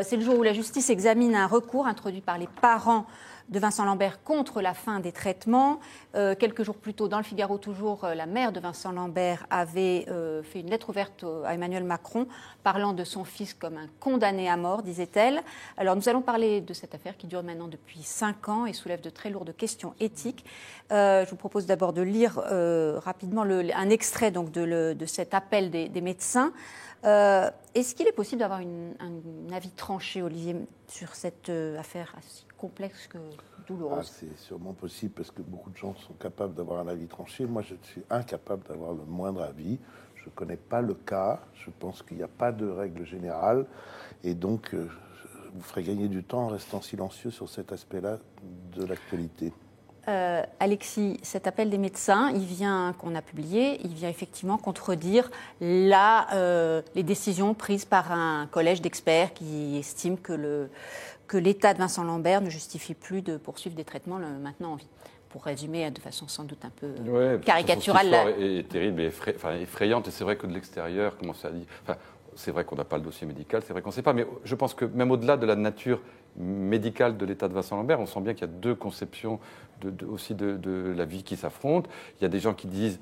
C'est le jour où la justice examine un recours introduit par les parents de Vincent Lambert contre la fin des traitements. Quelques jours plus tôt, dans le Figaro toujours, la mère de Vincent Lambert avait fait une lettre ouverte à Emmanuel Macron, parlant de son fils comme un condamné à mort, disait-elle. Alors nous allons parler de cette affaire qui dure maintenant depuis 5 ans et soulève de très lourdes questions éthiques. Je vous propose d'abord de lire rapidement un extrait donc, de cet appel des médecins. Est-ce qu'il est possible d'avoir un avis tranché, Olivier, sur cette affaire assez complexe que douloureuse? C'est sûrement possible parce que beaucoup de gens sont capables d'avoir un avis tranché. Moi, je suis incapable d'avoir le moindre avis. Je ne connais pas le cas. Je pense qu'il n'y a pas de règle générale. Et donc, vous ferez gagner du temps en restant silencieux sur cet aspect-là de l'actualité. Alexis, cet appel des médecins, qu'on a publié, il vient effectivement contredire les décisions prises par un collège d'experts qui estime que l'état de Vincent Lambert ne justifie plus de poursuivre des traitements maintenant en vie. Pour résumer de façon sans doute un peu caricaturale. L'histoire est terrible et effrayante, et c'est vrai que de l'extérieur, comment ça dit, c'est vrai qu'on n'a pas le dossier médical, c'est vrai qu'on ne sait pas, mais je pense que même au-delà de la nature médicale de l'état de Vincent Lambert, on sent bien qu'il y a deux conceptions aussi de la vie qui s'affrontent. Il y a des gens qui disent,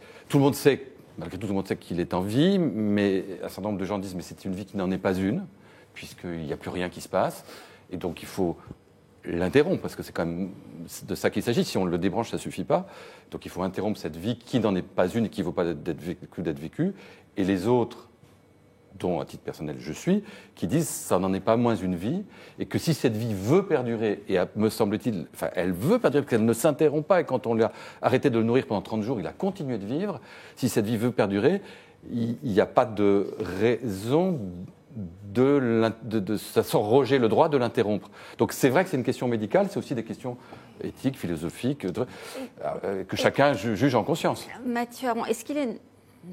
malgré tout le monde sait qu'il est en vie, mais un certain nombre de gens disent, mais c'est une vie qui n'en est pas une, puisqu'il n'y a plus rien qui se passe, et donc il faut l'interrompre, parce que c'est quand même de ça qu'il s'agit. Si on le débranche, ça ne suffit pas. Donc il faut interrompre cette vie qui n'en est pas une et qui ne vaut pas d'être vécue. Et les autres, dont à titre personnel je suis, qui disent ça n'en est pas moins une vie, et que si cette vie veut perdurer, et me semble-t-il, elle veut perdurer parce qu'elle ne s'interrompt pas, et quand on lui a arrêté de le nourrir pendant 30 jours, il a continué de vivre, si cette vie veut perdurer, il n'y a pas de raison de s'arroger le droit de l'interrompre. Donc c'est vrai que c'est une question médicale, c'est aussi des questions éthiques, philosophiques, que chacun juge en conscience. Mathieu, est-ce qu'il est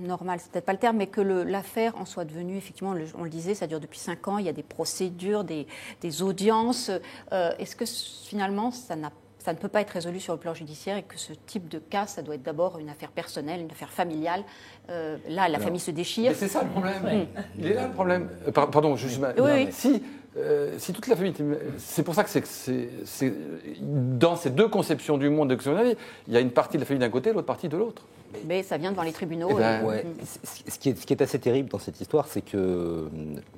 normal, c'est peut-être pas le terme, mais que l'affaire en soit devenue, effectivement, on le disait, ça dure depuis 5 ans, il y a des procédures, des audiences. Est-ce que finalement, ça ne peut pas être résolu sur le plan judiciaire et que ce type de cas, ça doit être d'abord une affaire personnelle, une affaire familiale. Là, la famille se déchire. Mais c'est ça le problème. Il est là le problème. Pardon, juste. Oui. Si toute la famille. C'est pour ça que c'est dans ces deux conceptions du monde, il y a une partie de la famille d'un côté et l'autre partie de l'autre. Mais ça vient devant les tribunaux. Ce qui est assez terrible dans cette histoire, c'est que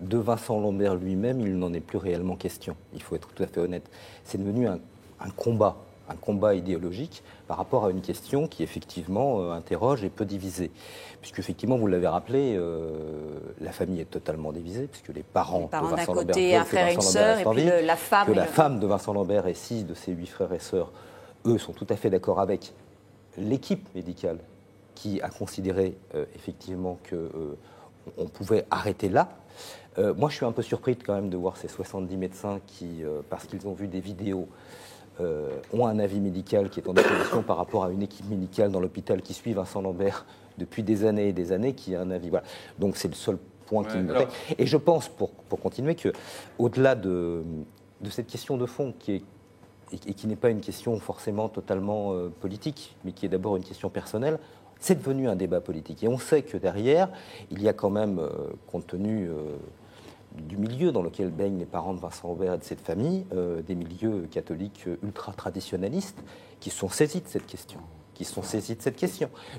de Vincent Lambert lui-même, il n'en est plus réellement question. Il faut être tout à fait honnête. C'est devenu un combat un combat idéologique par rapport à une question qui effectivement interroge et peut diviser. Puisque effectivement, vous l'avez rappelé, la famille est totalement divisée, puisque les parents de Vincent Lambert, côté, un frère et une sœur, et puis la femme. Que la femme de Vincent Lambert et 6 de ses 8 frères et sœurs, eux, sont tout à fait d'accord avec l'équipe médicale qui a considéré effectivement qu'on pouvait arrêter là. Moi, je suis un peu surpris quand même de voir ces 70 médecins qui, parce qu'ils ont vu des vidéos, ont un avis médical qui est en opposition par rapport à une équipe médicale dans l'hôpital qui suit Vincent Lambert depuis des années et des années, qui a un avis. Voilà. Donc c'est le seul point qui me fait. Et je pense, pour continuer, qu'au-delà de cette question de fond qui n'est pas une question forcément totalement politique, mais qui est d'abord une question personnelle, c'est devenu un débat politique. Et on sait que derrière, il y a quand même, compte tenu du milieu dans lequel baignent les parents de Vincent Lambert et de cette famille, des milieux catholiques ultra-traditionnalistes qui sont saisis de cette question.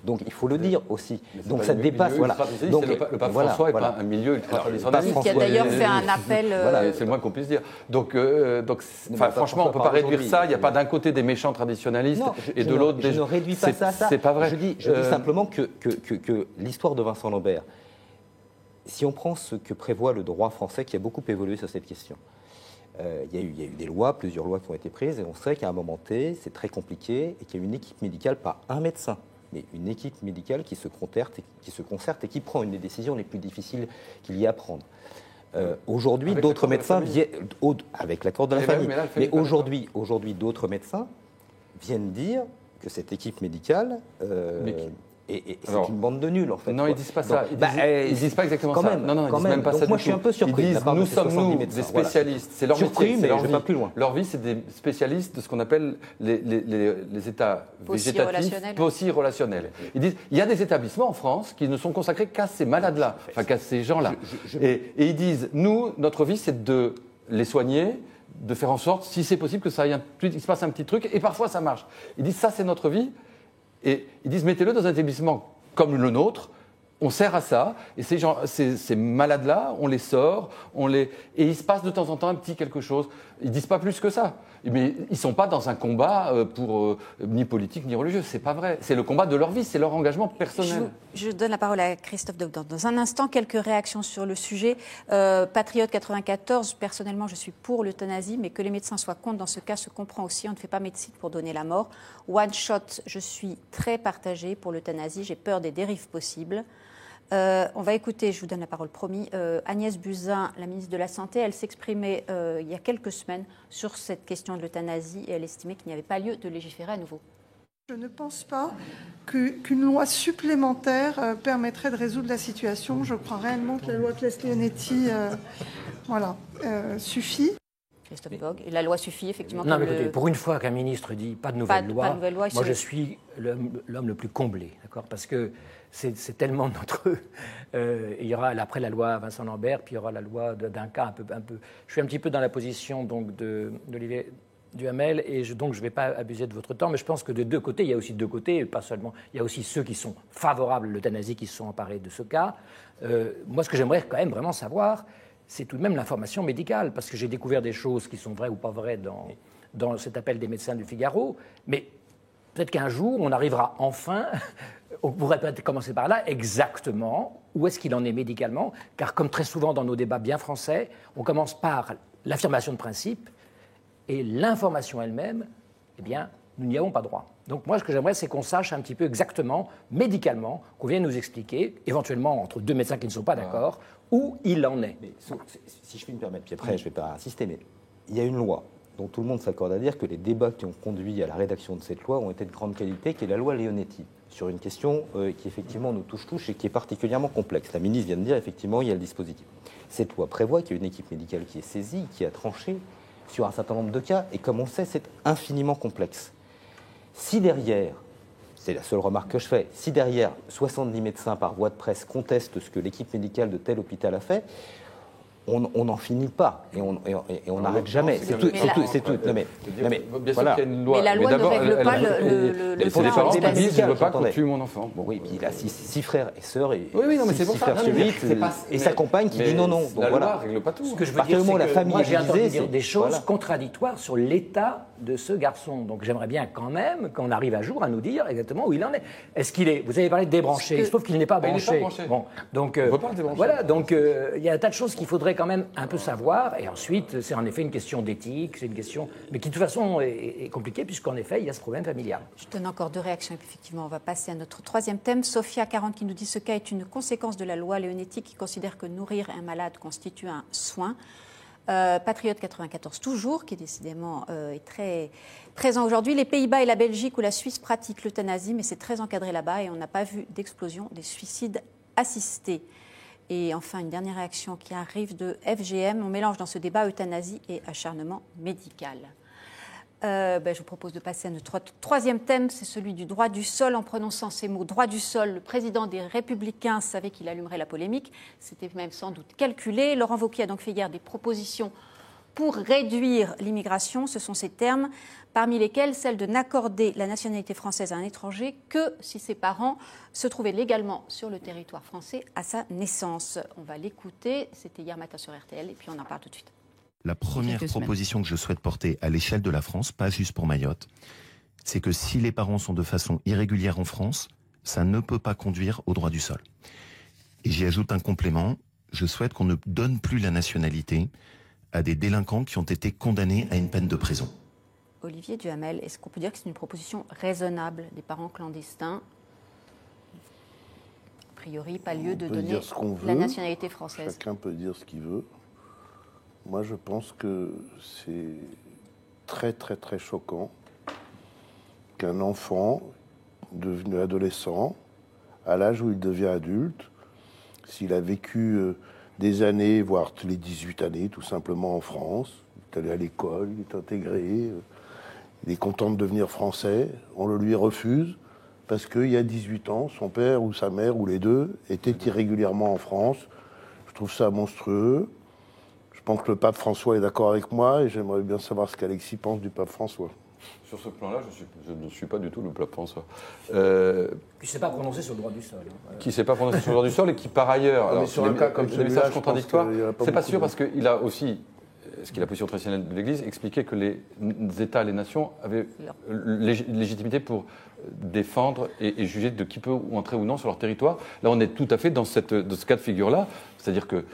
Donc il faut le dire aussi. Donc ça dépasse. Voilà. Donc le pape François n'est pas un milieu ultra-traditionnaliste. Qui a d'ailleurs fait un appel. Voilà, c'est le moins qu'on puisse dire. Donc franchement, on ne peut pas réduire ça. Il n'y a pas d'un côté des méchants traditionnalistes et de l'autre des. Je ne réduis pas ça à ça. C'est pas vrai. Je dis simplement que l'histoire de Vincent Lambert, si on prend ce que prévoit le droit français, qui a beaucoup évolué sur cette question, il y a eu des lois, plusieurs lois qui ont été prises, et on sait qu'à un moment T, c'est très compliqué, et qu'il y a une équipe médicale, pas un médecin, mais une équipe médicale qui se concerte et qui prend une des décisions les plus difficiles qu'il y a à prendre. Aujourd'hui, d'autres médecins viennent, avec l'accord de la famille, mais aujourd'hui, d'autres médecins viennent dire que cette équipe médicale... Et c'est une bande de nuls, en fait. Non, ils ne disent pas ça. Ils disent pas exactement ça. Non, ils disent même pas ça. Moi, je suis un peu surpris. Ils disent, nous sommes des spécialistes. C'est leur métier, c'est leur vie. Pas plus loin. Leur vie, c'est des spécialistes de ce qu'on appelle les états végétatifs post-relationnels. Ils disent, il y a des établissements en France qui ne sont consacrés qu'à ces malades-là, enfin qu'à ces gens-là. Et ils disent, nous, notre vie, c'est de les soigner, de faire en sorte, si c'est possible, que ça aille il se passe un petit truc, et parfois ça marche. Ils disent, ça, c'est notre vie. Et ils disent, mettez-le dans un établissement comme le nôtre, on sert à ça, et ces malades-là, on les sort, et il se passe de temps en temps un petit quelque chose. Ils ne disent pas plus que ça. Mais ils ne sont pas dans un combat ni politique ni religieux, c'est pas vrai. C'est le combat de leur vie, c'est leur engagement personnel. Je donne la parole à Christophe Daudan. Dans un instant, quelques réactions sur le sujet. Patriote 94, personnellement, je suis pour l'euthanasie, mais que les médecins soient contre, dans ce cas, se comprend aussi. On ne fait pas médecine pour donner la mort. One Shot, je suis très partagée pour l'euthanasie. J'ai peur des dérives possibles. On va écouter, je vous donne la parole promis, Agnès Buzyn, la ministre de la Santé. Elle s'exprimait il y a quelques semaines sur cette question de l'euthanasie et elle estimait qu'il n'y avait pas lieu de légiférer à nouveau. Je ne pense pas qu'une loi supplémentaire permettrait de résoudre la situation. Je crois réellement que la loi Claes-Leonetti suffit. Christophe Bog, et la loi suffit effectivement. Non, mais écoutez, pour une fois qu'un ministre dit pas de nouvelle loi, moi je suis l'homme le plus comblé, d'accord, parce que c'est tellement notre. Il y aura après la loi Vincent Lambert, puis il y aura la loi d'un cas un peu. Je suis un petit peu dans la position donc d'Olivier Duhamel, et donc je ne vais pas abuser de votre temps, mais je pense que de deux côtés, il y a aussi deux côtés, pas seulement. Il y a aussi ceux qui sont favorables à l'euthanasie qui se sont emparés de ce cas. Moi, ce que j'aimerais quand même vraiment savoir, c'est tout de même l'information médicale, parce que j'ai découvert des choses qui sont vraies ou pas vraies dans cet appel des médecins du Figaro, mais peut-être qu'un jour, on arrivera enfin, on pourrait peut-être commencer par là, exactement où est-ce qu'il en est médicalement, car comme très souvent dans nos débats bien français, on commence par l'affirmation de principe, et l'information elle-même, eh bien, nous n'y avons pas droit. Donc moi, ce que j'aimerais, c'est qu'on sache un petit peu exactement, médicalement, qu'on vienne nous expliquer, éventuellement entre deux médecins qui ne sont pas d'accord, où il en est. Mais, si je puis me permettre, puis après je ne vais pas insister, mais il y a une loi dont tout le monde s'accorde à dire que les débats qui ont conduit à la rédaction de cette loi ont été de grande qualité, qui est la loi Leonetti, sur une question qui effectivement nous touche tous et qui est particulièrement complexe. La ministre vient de dire, effectivement, il y a le dispositif. Cette loi prévoit qu'il y a une équipe médicale qui est saisie, qui a tranché sur un certain nombre de cas, et comme on sait, c'est infiniment complexe. Si derrière, c'est la seule remarque que je fais, si derrière 70 médecins par voie de presse contestent ce que l'équipe médicale de tel hôpital a fait, on n'en finit pas et on n'arrête jamais. C'est tout. Non, mais bien sûr qu'il y a une loi. Mais la loi ne règle pas le pour les parents qui disent je ne veux pas qu'on tue mon enfant. Bon, oui, puis il a six frères et sœurs et six frères et sa compagne qui dit non. Donc la voilà. loi ne règle pas tout. Ce que je veux dire, c'est que moi j'ai entendu dire des choses contradictoires sur l'état de ce garçon. Donc j'aimerais bien quand même qu'on arrive un jour à nous dire exactement où il en est. Est-ce qu'il est... Vous avez parlé de débranché, il se trouve qu'il n'est pas branché. Il n'est pas branché. Bon, donc, on ne peut pas le débrancher. Voilà, donc il y a un tas de choses qu'il faudrait quand même un peu savoir. Et ensuite, c'est en effet une question d'éthique, c'est une question... mais qui de toute façon est compliquée, puisqu'en effet, il y a ce problème familial. Je donne encore 2 réactions, et puis effectivement, on va passer à notre 3e thème. Sophia 40 qui nous dit « Ce cas est une conséquence de la loi Leonetti qui considère que nourrir un malade constitue un soin ». Patriote 94 toujours, qui décidément est très présent aujourd'hui. Les Pays-Bas et la Belgique ou la Suisse pratiquent l'euthanasie, mais c'est très encadré là-bas et on n'a pas vu d'explosion des suicides assistés. Et enfin, une dernière réaction qui arrive de FGM. On mélange dans ce débat euthanasie et acharnement médical. Je vous propose de passer à notre 3e thème, c'est celui du droit du sol. En prononçant ces mots, droit du sol, le président des Républicains savait qu'il allumerait la polémique. C'était même sans doute calculé. Laurent Wauquiez a donc fait hier des propositions pour réduire l'immigration. Ce sont ces termes, parmi lesquels celle de n'accorder la nationalité française à un étranger que si ses parents se trouvaient légalement sur le territoire français à sa naissance. On va l'écouter, c'était hier matin sur RTL, et puis on en parle tout de suite. La première proposition que je souhaite porter à l'échelle de la France, pas juste pour Mayotte, c'est que si les parents sont de façon irrégulière en France, ça ne peut pas conduire au droit du sol. Et j'y ajoute un complément, je souhaite qu'on ne donne plus la nationalité à des délinquants qui ont été condamnés à une peine de prison. Olivier Duhamel, est-ce qu'on peut dire que c'est une proposition raisonnable des parents clandestins ? A priori, pas lieu de donner la nationalité française. Chacun peut dire ce qu'il veut. Moi, je pense que c'est très, très, très choquant qu'un enfant devenu adolescent, à l'âge où il devient adulte, s'il a vécu des années, voire les 18 années, tout simplement en France, il est allé à l'école, il est intégré, il est content de devenir français, on le lui refuse parce qu'il y a 18 ans, son père ou sa mère, ou les deux, étaient irrégulièrement en France. Je trouve ça monstrueux. Je pense que le pape François est d'accord avec moi et j'aimerais bien savoir ce qu'Alexis pense du pape François. Sur ce plan-là, je ne suis pas du tout le pape François. Qui ne s'est pas prononcé sur le droit du sol. Qui ne s'est pas prononcé sur le droit du sol et qui, par ailleurs, alors, sur un cas comme les messages contradictoires, c'est pas sûr de... parce qu'il a aussi, ce qui est la position traditionnelle de l'Église, expliqué que les États, les nations avaient légitimité pour défendre et juger de qui peut entrer ou non sur leur territoire. Là, on est tout à fait dans ce cas de figure-là, c'est-à-dire que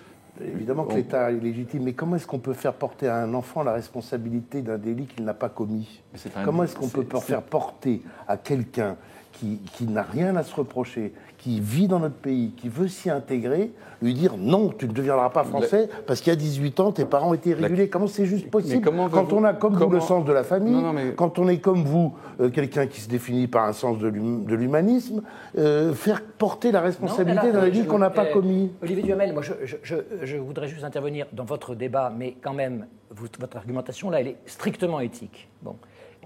évidemment que l'État est légitime, mais comment est-ce qu'on peut faire porter à un enfant la responsabilité d'un délit qu'il n'a pas commis ? Comment est-ce qu'on peut faire porter à quelqu'un qui n'a rien à se reprocher, qui vit dans notre pays, qui veut s'y intégrer, lui dire non, tu ne deviendras pas français parce qu'il y a 18 ans, tes parents étaient irréguliers. Comment c'est juste possible quand on a comme vous le sens de la famille, quand on est comme vous, quelqu'un qui se définit par un sens de l'humanisme, faire porter la responsabilité d'un délit qu'on n'a pas commis. Olivier Duhamel, moi je voudrais juste intervenir dans votre débat, mais quand même, votre argumentation là, elle est strictement éthique. Bon.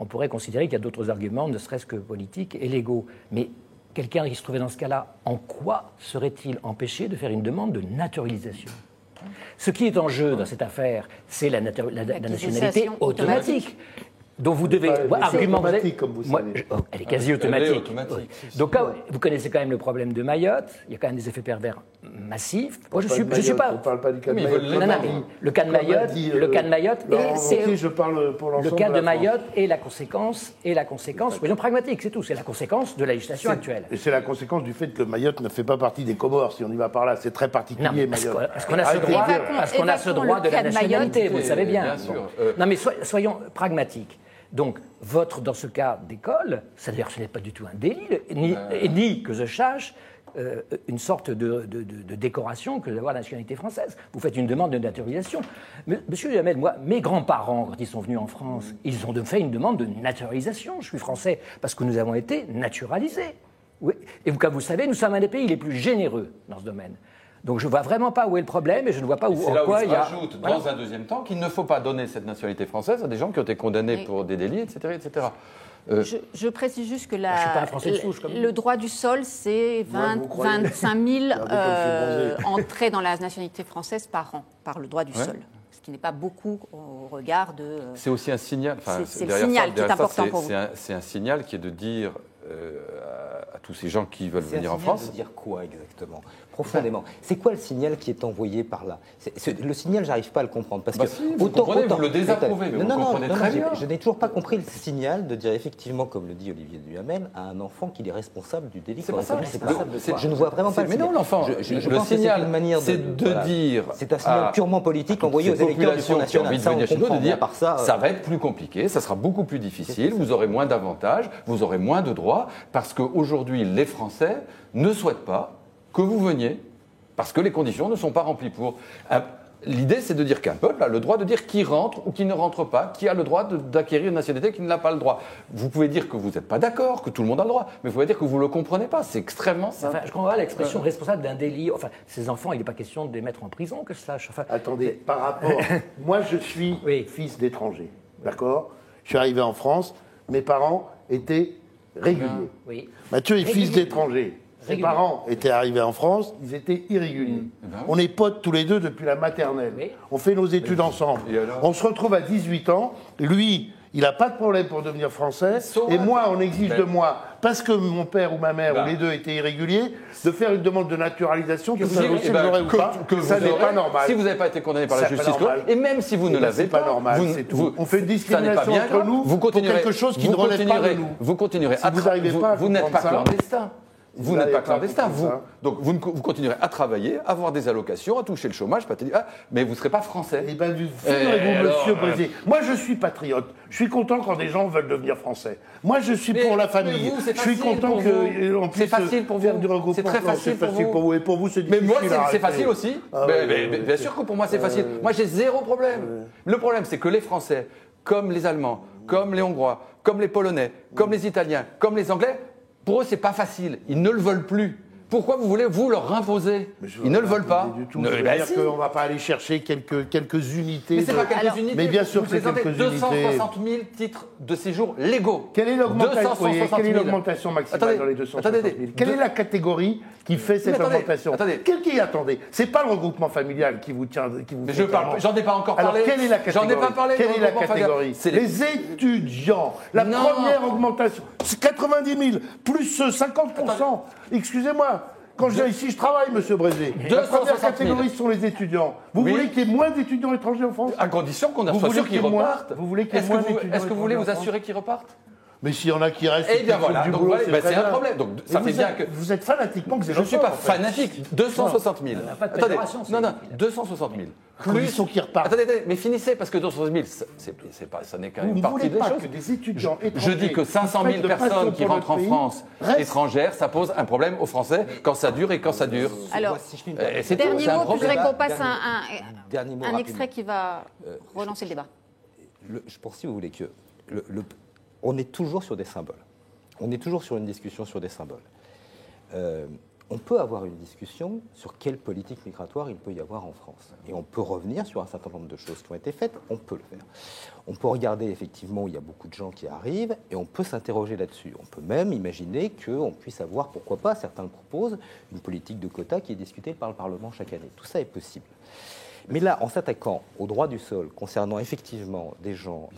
On pourrait considérer qu'il y a d'autres arguments, ne serait-ce que politiques et légaux. Mais quelqu'un qui se trouvait dans ce cas-là, en quoi serait-il empêché de faire une demande de naturalisation ? Ce qui est en jeu dans cette affaire, c'est la nationalité automatique. dont vous devez argumenter. Comme vous savez. Elle est quasi automatique. Oui. Donc là, vous connaissez quand même le problème de Mayotte. Il y a quand même des effets pervers massifs. Moi, je suis pas. On ne parle pas du cas de Mayotte. Non, le cas de Mayotte. Le cas de Mayotte. Je parle pour l'ensemble. Le cas de Mayotte est la conséquence. Soyons pragmatiques, c'est tout. C'est la conséquence de la législation actuelle. Et c'est la conséquence du fait que Mayotte ne fait pas partie des Comores. Si on y va par là, c'est très particulier. Mayotte. Parce qu'on a ce droit de la nationalité. Vous le savez bien. Non, mais soyons pragmatiques. Donc, dans ce cas d'école, c'est-à-dire ce n'est pas du tout un délit, ni que je sache, une sorte de décoration que d'avoir la nationalité française. Vous faites une demande de naturalisation. Monsieur Duhamel, moi, mes grands-parents, quand ils sont venus en France, ils ont fait une demande de naturalisation. Je suis français parce que nous avons été naturalisés. Oui. Et comme vous le savez, nous sommes un des pays les plus généreux dans ce domaine. Donc je ne vois vraiment pas où est le problème et je ne vois pas où il y a... rajoute dans un deuxième temps qu'il ne faut pas donner cette nationalité française à des gens qui ont été condamnés pour des délits, etc. etc. Je précise juste que le droit du sol, c'est 25 000 entrées dans la nationalité française par an, par le droit du sol. Ce qui n'est pas beaucoup au regard de... C'est aussi un signal... C'est le signal qui est important pour vous. C'est un signal qui est de dire... à tous ces gens qui veulent venir en France. C'est de dire quoi exactement ? profondément. C'est quoi le signal qui est envoyé par là? Le signal, j'arrive pas à le comprendre. Parce que vous le désapprouvez, mais vous comprenez très bien. Je n'ai toujours pas compris le signal de dire effectivement, comme le dit Olivier Duhamel, à un enfant qu'il est responsable du délit. Je ne vois vraiment pas le signal. Mais non, l'enfant, le signal, c'est de dire... C'est un signal purement politique envoyé aux électeurs du Front National. Ça, on comprend, de dire, ça va être plus compliqué, ça sera beaucoup plus difficile, vous aurez moins d'avantages, vous aurez moins de droits, parce qu'aujourd'hui, les Français ne souhaitent pas que vous veniez, parce que les conditions ne sont pas remplies pour. L'idée, c'est de dire qu'un peuple a le droit de dire qui rentre ou qui ne rentre pas, qui a le droit d'acquérir une nationalité, qui n'a pas le droit. Vous pouvez dire que vous n'êtes pas d'accord, que tout le monde a le droit, mais vous pouvez dire que vous ne le comprenez pas. C'est extrêmement simple. Enfin, je comprends pas l'expression responsable d'un délit. Enfin, ces enfants, il n'est pas question de les mettre en prison, que je sache. Enfin, attendez, par rapport... Moi, je suis fils d'étranger, d'accord? Je suis arrivé en France, mes parents étaient réguliers. Oui. Mathieu est fils d'étranger. Ses parents étaient arrivés en France, ils étaient irréguliers. On est potes tous les deux depuis la maternelle. Oui. On fait nos études ensemble. On se retrouve à 18 ans. Lui, il n'a pas de problème pour devenir français. Et moi, on exige de moi, parce que mon père ou ma mère ou les deux étaient irréguliers, de faire une demande de naturalisation que vous aussi l'aurait ou pas. Ça n'est pas normal. Si vous n'avez pas été condamné par la justice, et même si vous ne l'avez pas, c'est pas normal, c'est tout. On fait une discrimination entre nous pour quelque chose qui ne relève pas de nous. Vous continuerez. Vous n'êtes pas clandestin. Vous n'êtes pas clandestin, donc vous continuerez à travailler, à avoir des allocations, à toucher le chômage, mais vous ne serez pas français. Eh bien, figurez-vous, monsieur Brézé, moi je suis patriote. Je suis content quand des gens veulent devenir français. Moi je suis pour la famille. Je suis content qu'on puisse faire du regroupement. C'est très facile pour vous. Et pour vous, c'est difficile. Mais moi, c'est facile aussi. Bien sûr que pour moi, c'est facile. Moi, j'ai zéro problème. Le problème, c'est que les Français, comme les Allemands, comme les Hongrois, comme les Polonais, comme les Italiens, comme les Anglais, pour eux, c'est pas facile. Ils ne le veulent plus. Pourquoi vous voulez vous leur imposer? Ils ne le veulent pas. Du tout. C'est-à-dire qu'on ne va pas aller chercher quelques unités. Mais c'est pas quelques unités. Mais bien sûr que c'est quelques unités. 260 000 titres de séjour légaux. Quelle est l'augmentation maximale dans les 260 000? Quelle est la catégorie qui fait cette augmentation? Attendez, c'est pas le regroupement familial qui vous tient. Mais j'en ai pas encore parlé. Alors quelle est la catégorie? J'en ai pas parlé. Quelle est la catégorie? Les étudiants. La première augmentation, c'est 90 000 plus 50%. Excusez-moi, quand je viens ici, je travaille, monsieur Brézé. La première catégorie sont les étudiants. Vous voulez qu'il y ait moins d'étudiants étrangers en France? À condition qu'on assure qu'ils repartent. Vous voulez qu'il y ait moins d'étudiants étrangers? Est-ce que vous voulez vous assurer qu'ils repartent? Mais s'il y en a qui restent, eh bien voilà, c'est un problème. Donc ça fait bien que vous êtes fanatiquement xénophobe. Je ne suis pas fanatique. 260 000. Attendez, non, 260 000. Plus qui repartent. Attendez, mais finissez parce que 260 000, ça n'est qu'une une partie des choses. Que des étudiants étrangers. Je dis que 500 000 personnes qui rentrent en France étrangères, ça pose un problème aux Français quand ça dure et quand ça dure. Alors, dernier mot, puis je voudrais qu'on passe un extrait qui va relancer le débat. Je pense, si vous voulez, que on est toujours sur des symboles. On est toujours sur une discussion sur des symboles. On peut avoir une discussion sur quelle politique migratoire il peut y avoir en France. Et on peut revenir sur un certain nombre de choses qui ont été faites, on peut le faire. On peut regarder effectivement où il y a beaucoup de gens qui arrivent et on peut s'interroger là-dessus. On peut même imaginer qu'on puisse avoir, pourquoi pas, certains le proposent, une politique de quotas qui est discutée par le Parlement chaque année. Tout ça est possible. Mais là, en s'attaquant au droit du sol, concernant effectivement des gens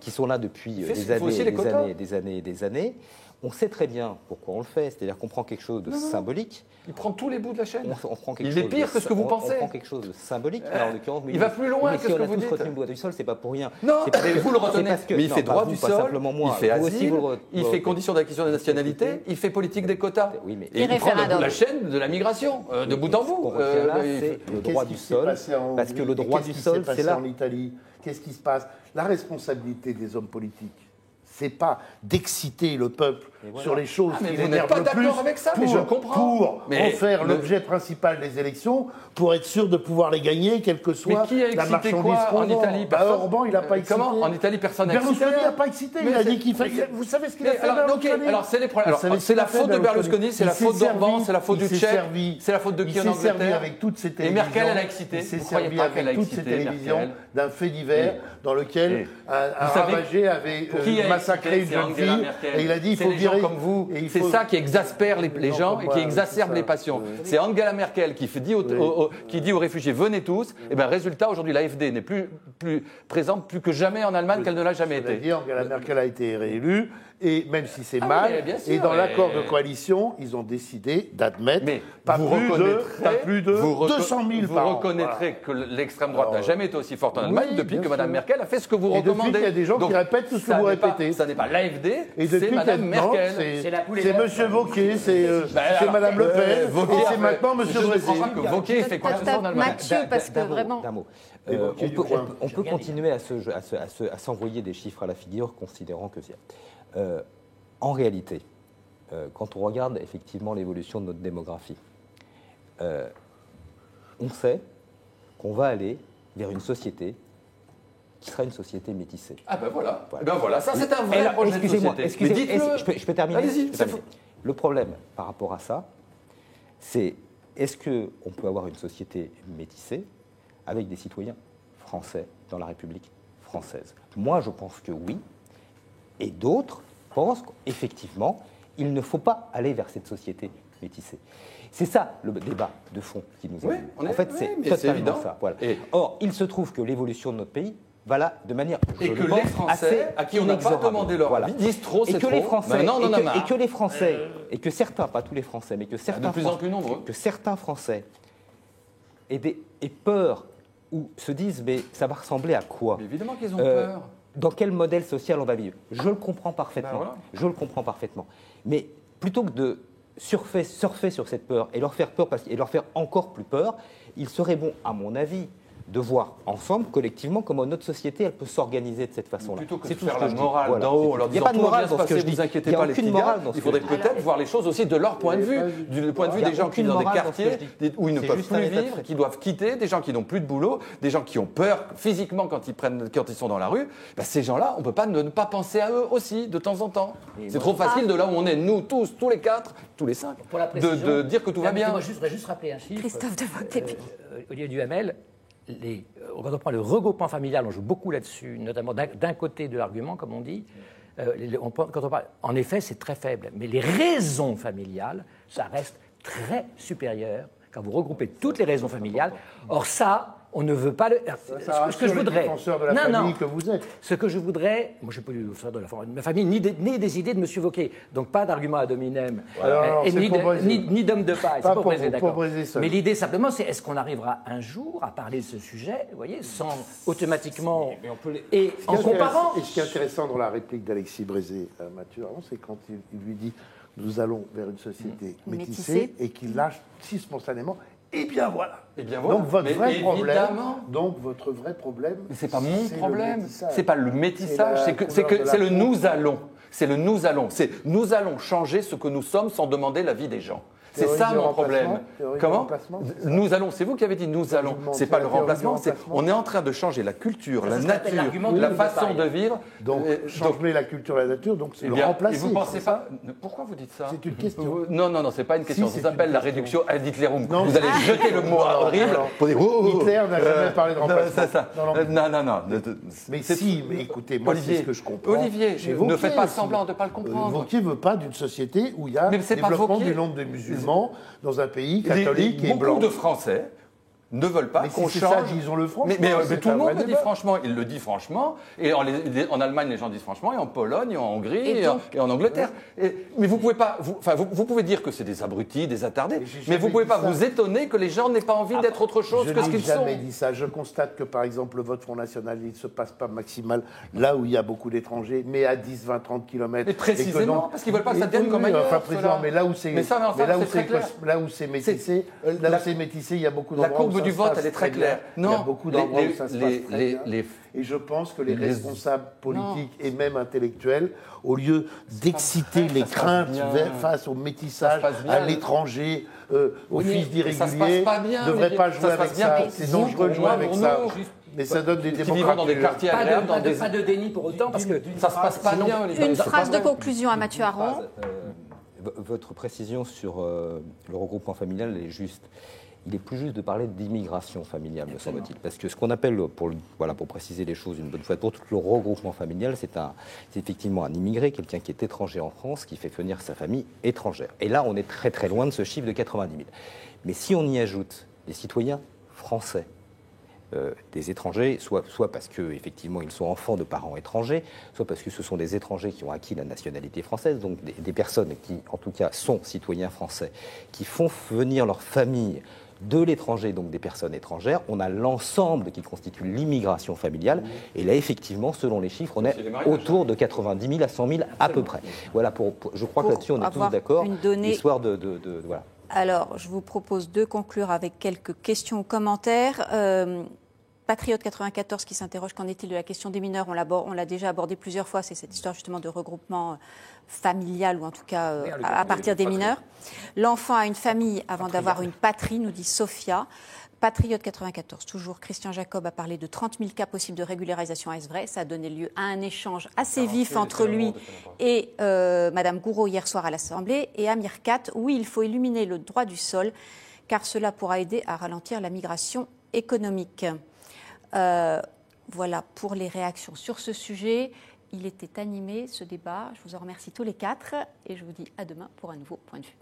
qui sont là depuis des années, on sait très bien pourquoi on le fait. C'est-à-dire qu'on prend quelque chose de symbolique. Il prend tous les bouts de la chaîne. Il est pire que ce que vous pensez. On prend quelque chose de symbolique. En l'occurrence, il va plus loin que ce que vous dites. Si on a tous retenu le droit du sol, c'est pas pour rien. Non, vous le retenez. Mais il fait droit du sol, il fait asile, il fait conditions d'acquisition de nationalité, il fait politique des quotas. Et il prend la chaîne de la migration, de bout en bout. C'est le droit du sol. Parce que le droit du sol, c'est là. En Italie, qu'est-ce qui se passe? La responsabilité des hommes politiques, c'est pas d'exciter le peuple sur les choses qui l'énervent le plus avec ça, pour en faire l'objet principal des élections, pour être sûr de pouvoir les gagner, quelle que soit la marchandise en Italie. Orban, il n'a pas excité. Comment? En Italie, personne n'a excité. Berlusconi n'a pas excité. Il a dit qu'il fallait. Vous savez ce qu'il a fait? Alors, c'est les problèmes. C'est la faute de Berlusconi, c'est la faute d'Orban, c'est la faute du Tchèque, c'est la faute de qui en Angleterre. Avec toutes ces télévisions. Et Merkel, elle a excité. Il s'est servi avec toutes ces télévisions d'un fait divers dans lequel un ravagé avait massacré ça crée une jeune fille. Et il a dit, il faut virer comme vous. C'est ça qui exaspère les gens et qui exacerbe les passions. C'est Angela Merkel qui dit aux réfugiés, venez tous. Et bien, résultat, aujourd'hui, l'AfD n'est plus présente plus que jamais en Allemagne qu'elle ne l'a jamais été. Angela Merkel a été réélue. Et même si c'est mal, sûr, et dans l'accord de coalition, ils ont décidé d'admettre pas plus de 200 000 Vous reconnaîtrez que l'extrême droite n'a jamais été aussi forte en Allemagne depuis que Mme Merkel a fait ce que vous recommandez. Depuis qu'il y a des gens qui rêpent tout ce que vous répétez. Ça n'est pas l'AfD, c'est Mme Merkel. C'est M. Wauquiez, c'est Mme Le Pen, et c'est maintenant M. Brésil. Je ne crois pas que Wauquiez fait quoi que ce soit en Allemagne. Mathieu, parce que vraiment... On peut continuer à s'envoyer des chiffres à la figure, considérant que... en réalité, quand on regarde effectivement l'évolution de notre démographie, on sait qu'on va aller vers une société qui sera une société métissée. Ah ben voilà, ben voilà. Ça c'est un vrai projet de société. Excusez-moi, je peux terminer. Allez-y. Le problème par rapport à ça, c'est est-ce qu'on peut avoir une société métissée avec des citoyens français dans la République française? Moi, je pense que oui. Et d'autres pensent qu'effectivement, il ne faut pas aller vers cette société métissée. C'est ça le débat de fond qui nous est. En fait, c'est totalement ça. Voilà. Or, il se trouve que l'évolution de notre pays va là de manière et que les Français à qui on n'a pas demandé leur avis disent trop, c'est trop. Les Français, et que les Français, et que certains, pas tous les Français, mais que certains de plus en plus nombreux, que certains Français aient peur ou se disent mais ça va ressembler à quoi? Mais évidemment qu'ils ont peur. Dans quel modèle social on va vivre? Je le comprends parfaitement. Voilà. Je le comprends parfaitement. Mais plutôt que de surfer sur cette peur et leur faire peur et leur faire encore plus peur, il serait bon, à mon avis, de voir ensemble, collectivement, comment notre société elle peut s'organiser de cette façon-là. Plutôt que de faire la morale d'en haut, en leur disant tout va bien se passer, vous inquiétez pas les petits gars, il faudrait peut-être voir les choses aussi de leur point de vue, du point de vue des gens qui vivent dans des quartiers où ils ne peuvent plus vivre, qui doivent quitter, des gens qui n'ont plus de boulot, des gens qui ont peur physiquement quand ils sont dans la rue. Ces gens-là, on ne peut pas ne pas penser à eux aussi, de temps en temps. C'est trop facile de là où on est, nous tous, tous les quatre, tous les cinq, de dire que tout va bien. Je voudrais juste rappeler un chiffre. Christophe de Vauclépine. Olivier Duhamel, quand on prend le regroupement familial, on joue beaucoup là-dessus, notamment d'un côté de l'argument, comme on dit. Quand on parle, en effet, c'est très faible. Mais les raisons familiales, ça reste très supérieur quand vous regroupez toutes les raisons familiales. Or ça, on ne veut pas le... Ce que je voudrais... défenseur de la famille que vous êtes. Ce que je voudrais... Moi, je ne suis pas le défenseur de ma famille, ni des idées de M. Wauquiez. Donc, pas d'argument ad hominem, ni d'homme de paille. C'est pour briser, d'accord. Mais l'idée, simplement, c'est est-ce qu'on arrivera un jour à parler de ce sujet, vous voyez, sans automatiquement... Et en comparant... Et ce qui est intéressant dans la réplique d'Alexis Brézé à Mathieu Aron, c'est quand il lui dit « Nous allons vers une société métissée » et qu'il lâche si spontanément... Et bien voilà. Donc votre vrai problème. Mais c'est pas mon problème. C'est pas le métissage. C'est le nous allons. C'est le nous allons. C'est nous allons changer ce que nous sommes sans demander l'avis des gens. C'est ça mon problème. Comment? Nous allons, c'est vous qui avez dit nous allons. C'est pas le remplacement, on est en train de changer la culture, la nature, la façon de vivre. Donc changer la culture et la nature, donc c'est le remplacer. Et vous pensez pas? Pourquoi vous dites ça? C'est une question. Non, c'est pas une question. Ça s'appelle la réduction ad Hitlerum. Vous allez jeter le mot horrible. Hitler n'a jamais parlé de remplacement. Non. Mais si, mais écoutez, moi c'est ce que je comprends. Olivier, ne faites pas semblant de ne pas le comprendre. Wauquiez ne veut pas d'une société où il y a développement du nombre de musulmans dans un pays catholique et blanc. Beaucoup de Français ne veulent pas qu'on change. Ça, disons-le franchement. Mais tout le monde le dit franchement. Il le dit franchement. Et en Allemagne, les gens disent franchement. Et en Pologne, et en Hongrie, et en Angleterre. Mais vous pouvez pas. Vous pouvez dire que c'est des abrutis, des attardés. Mais vous pouvez pas vous étonner que les gens n'aient pas envie d'être autre chose que ce qu'ils sont. Je n'ai jamais dit ça. Je constate que, par exemple, le vote Front National, il ne se passe pas maximal là où il y a beaucoup d'étrangers, mais à 10, 20, 30 km. Et précisément, parce qu'ils ne veulent pas que ça devienne comme ailleurs. Mais là où c'est métissé, il y a beaucoup d'endroits où du vote, elle est très claire. Non, il y a beaucoup d'endroits où ça se passe très bien. Et je pense que les responsables politiques et même intellectuels, au lieu d'exciter les craintes face au métissage, à l'étranger, aux fils d'irréguliers, ne devraient pas jouer avec ça. C'est dangereux de jouer avec ça. Mais ça donne des démocraties dans des quartiers agréables. Pas de déni pour autant, parce que ça ne se passe pas bien. Une phrase de conclusion à Mathieu Aron. Votre précision sur le regroupement familial est juste. il est plus juste de parler d'immigration familiale, me semble-t-il. Parce que ce qu'on appelle, pour préciser les choses une bonne fois pour toutes, le regroupement familial, c'est effectivement un immigré, quelqu'un qui est étranger en France, qui fait venir sa famille étrangère. Et là, on est très très loin de ce chiffre de 90 000. Mais si on y ajoute des citoyens français, des étrangers, soit parce qu'effectivement ils sont enfants de parents étrangers, soit parce que ce sont des étrangers qui ont acquis la nationalité française, donc des personnes qui, en tout cas, sont citoyens français, qui font venir leur famille de l'étranger, donc des personnes étrangères, on a l'ensemble qui constitue l'immigration familiale. Et là, effectivement, selon les chiffres, on est autour de 90 000 à 100 000 à peu près. Voilà, je crois que là-dessus, on est tous d'accord. Histoire voilà. Alors, je vous propose de conclure avec quelques questions ou commentaires. Patriote 94 qui s'interroge, qu'en est-il de la question des mineurs? On l'a déjà abordé plusieurs fois, c'est cette histoire justement de regroupement familial, ou en tout cas à partir des mineurs. L'enfant a une famille avant d'avoir une patrie, nous dit Sophia. Patriote 94, toujours, Christian Jacob a parlé de 30 000 cas possibles de régularisation. Est-ce vrai? Ça a donné lieu à un échange assez vif entre lui et Madame Gouraud hier soir à l'Assemblée. Et Amir Kat, oui, il faut éliminer le droit du sol, car cela pourra aider à ralentir la migration économique. Voilà pour les réactions sur ce sujet. Il était animé, ce débat. Je vous en remercie tous les quatre et je vous dis à demain pour un nouveau point de vue.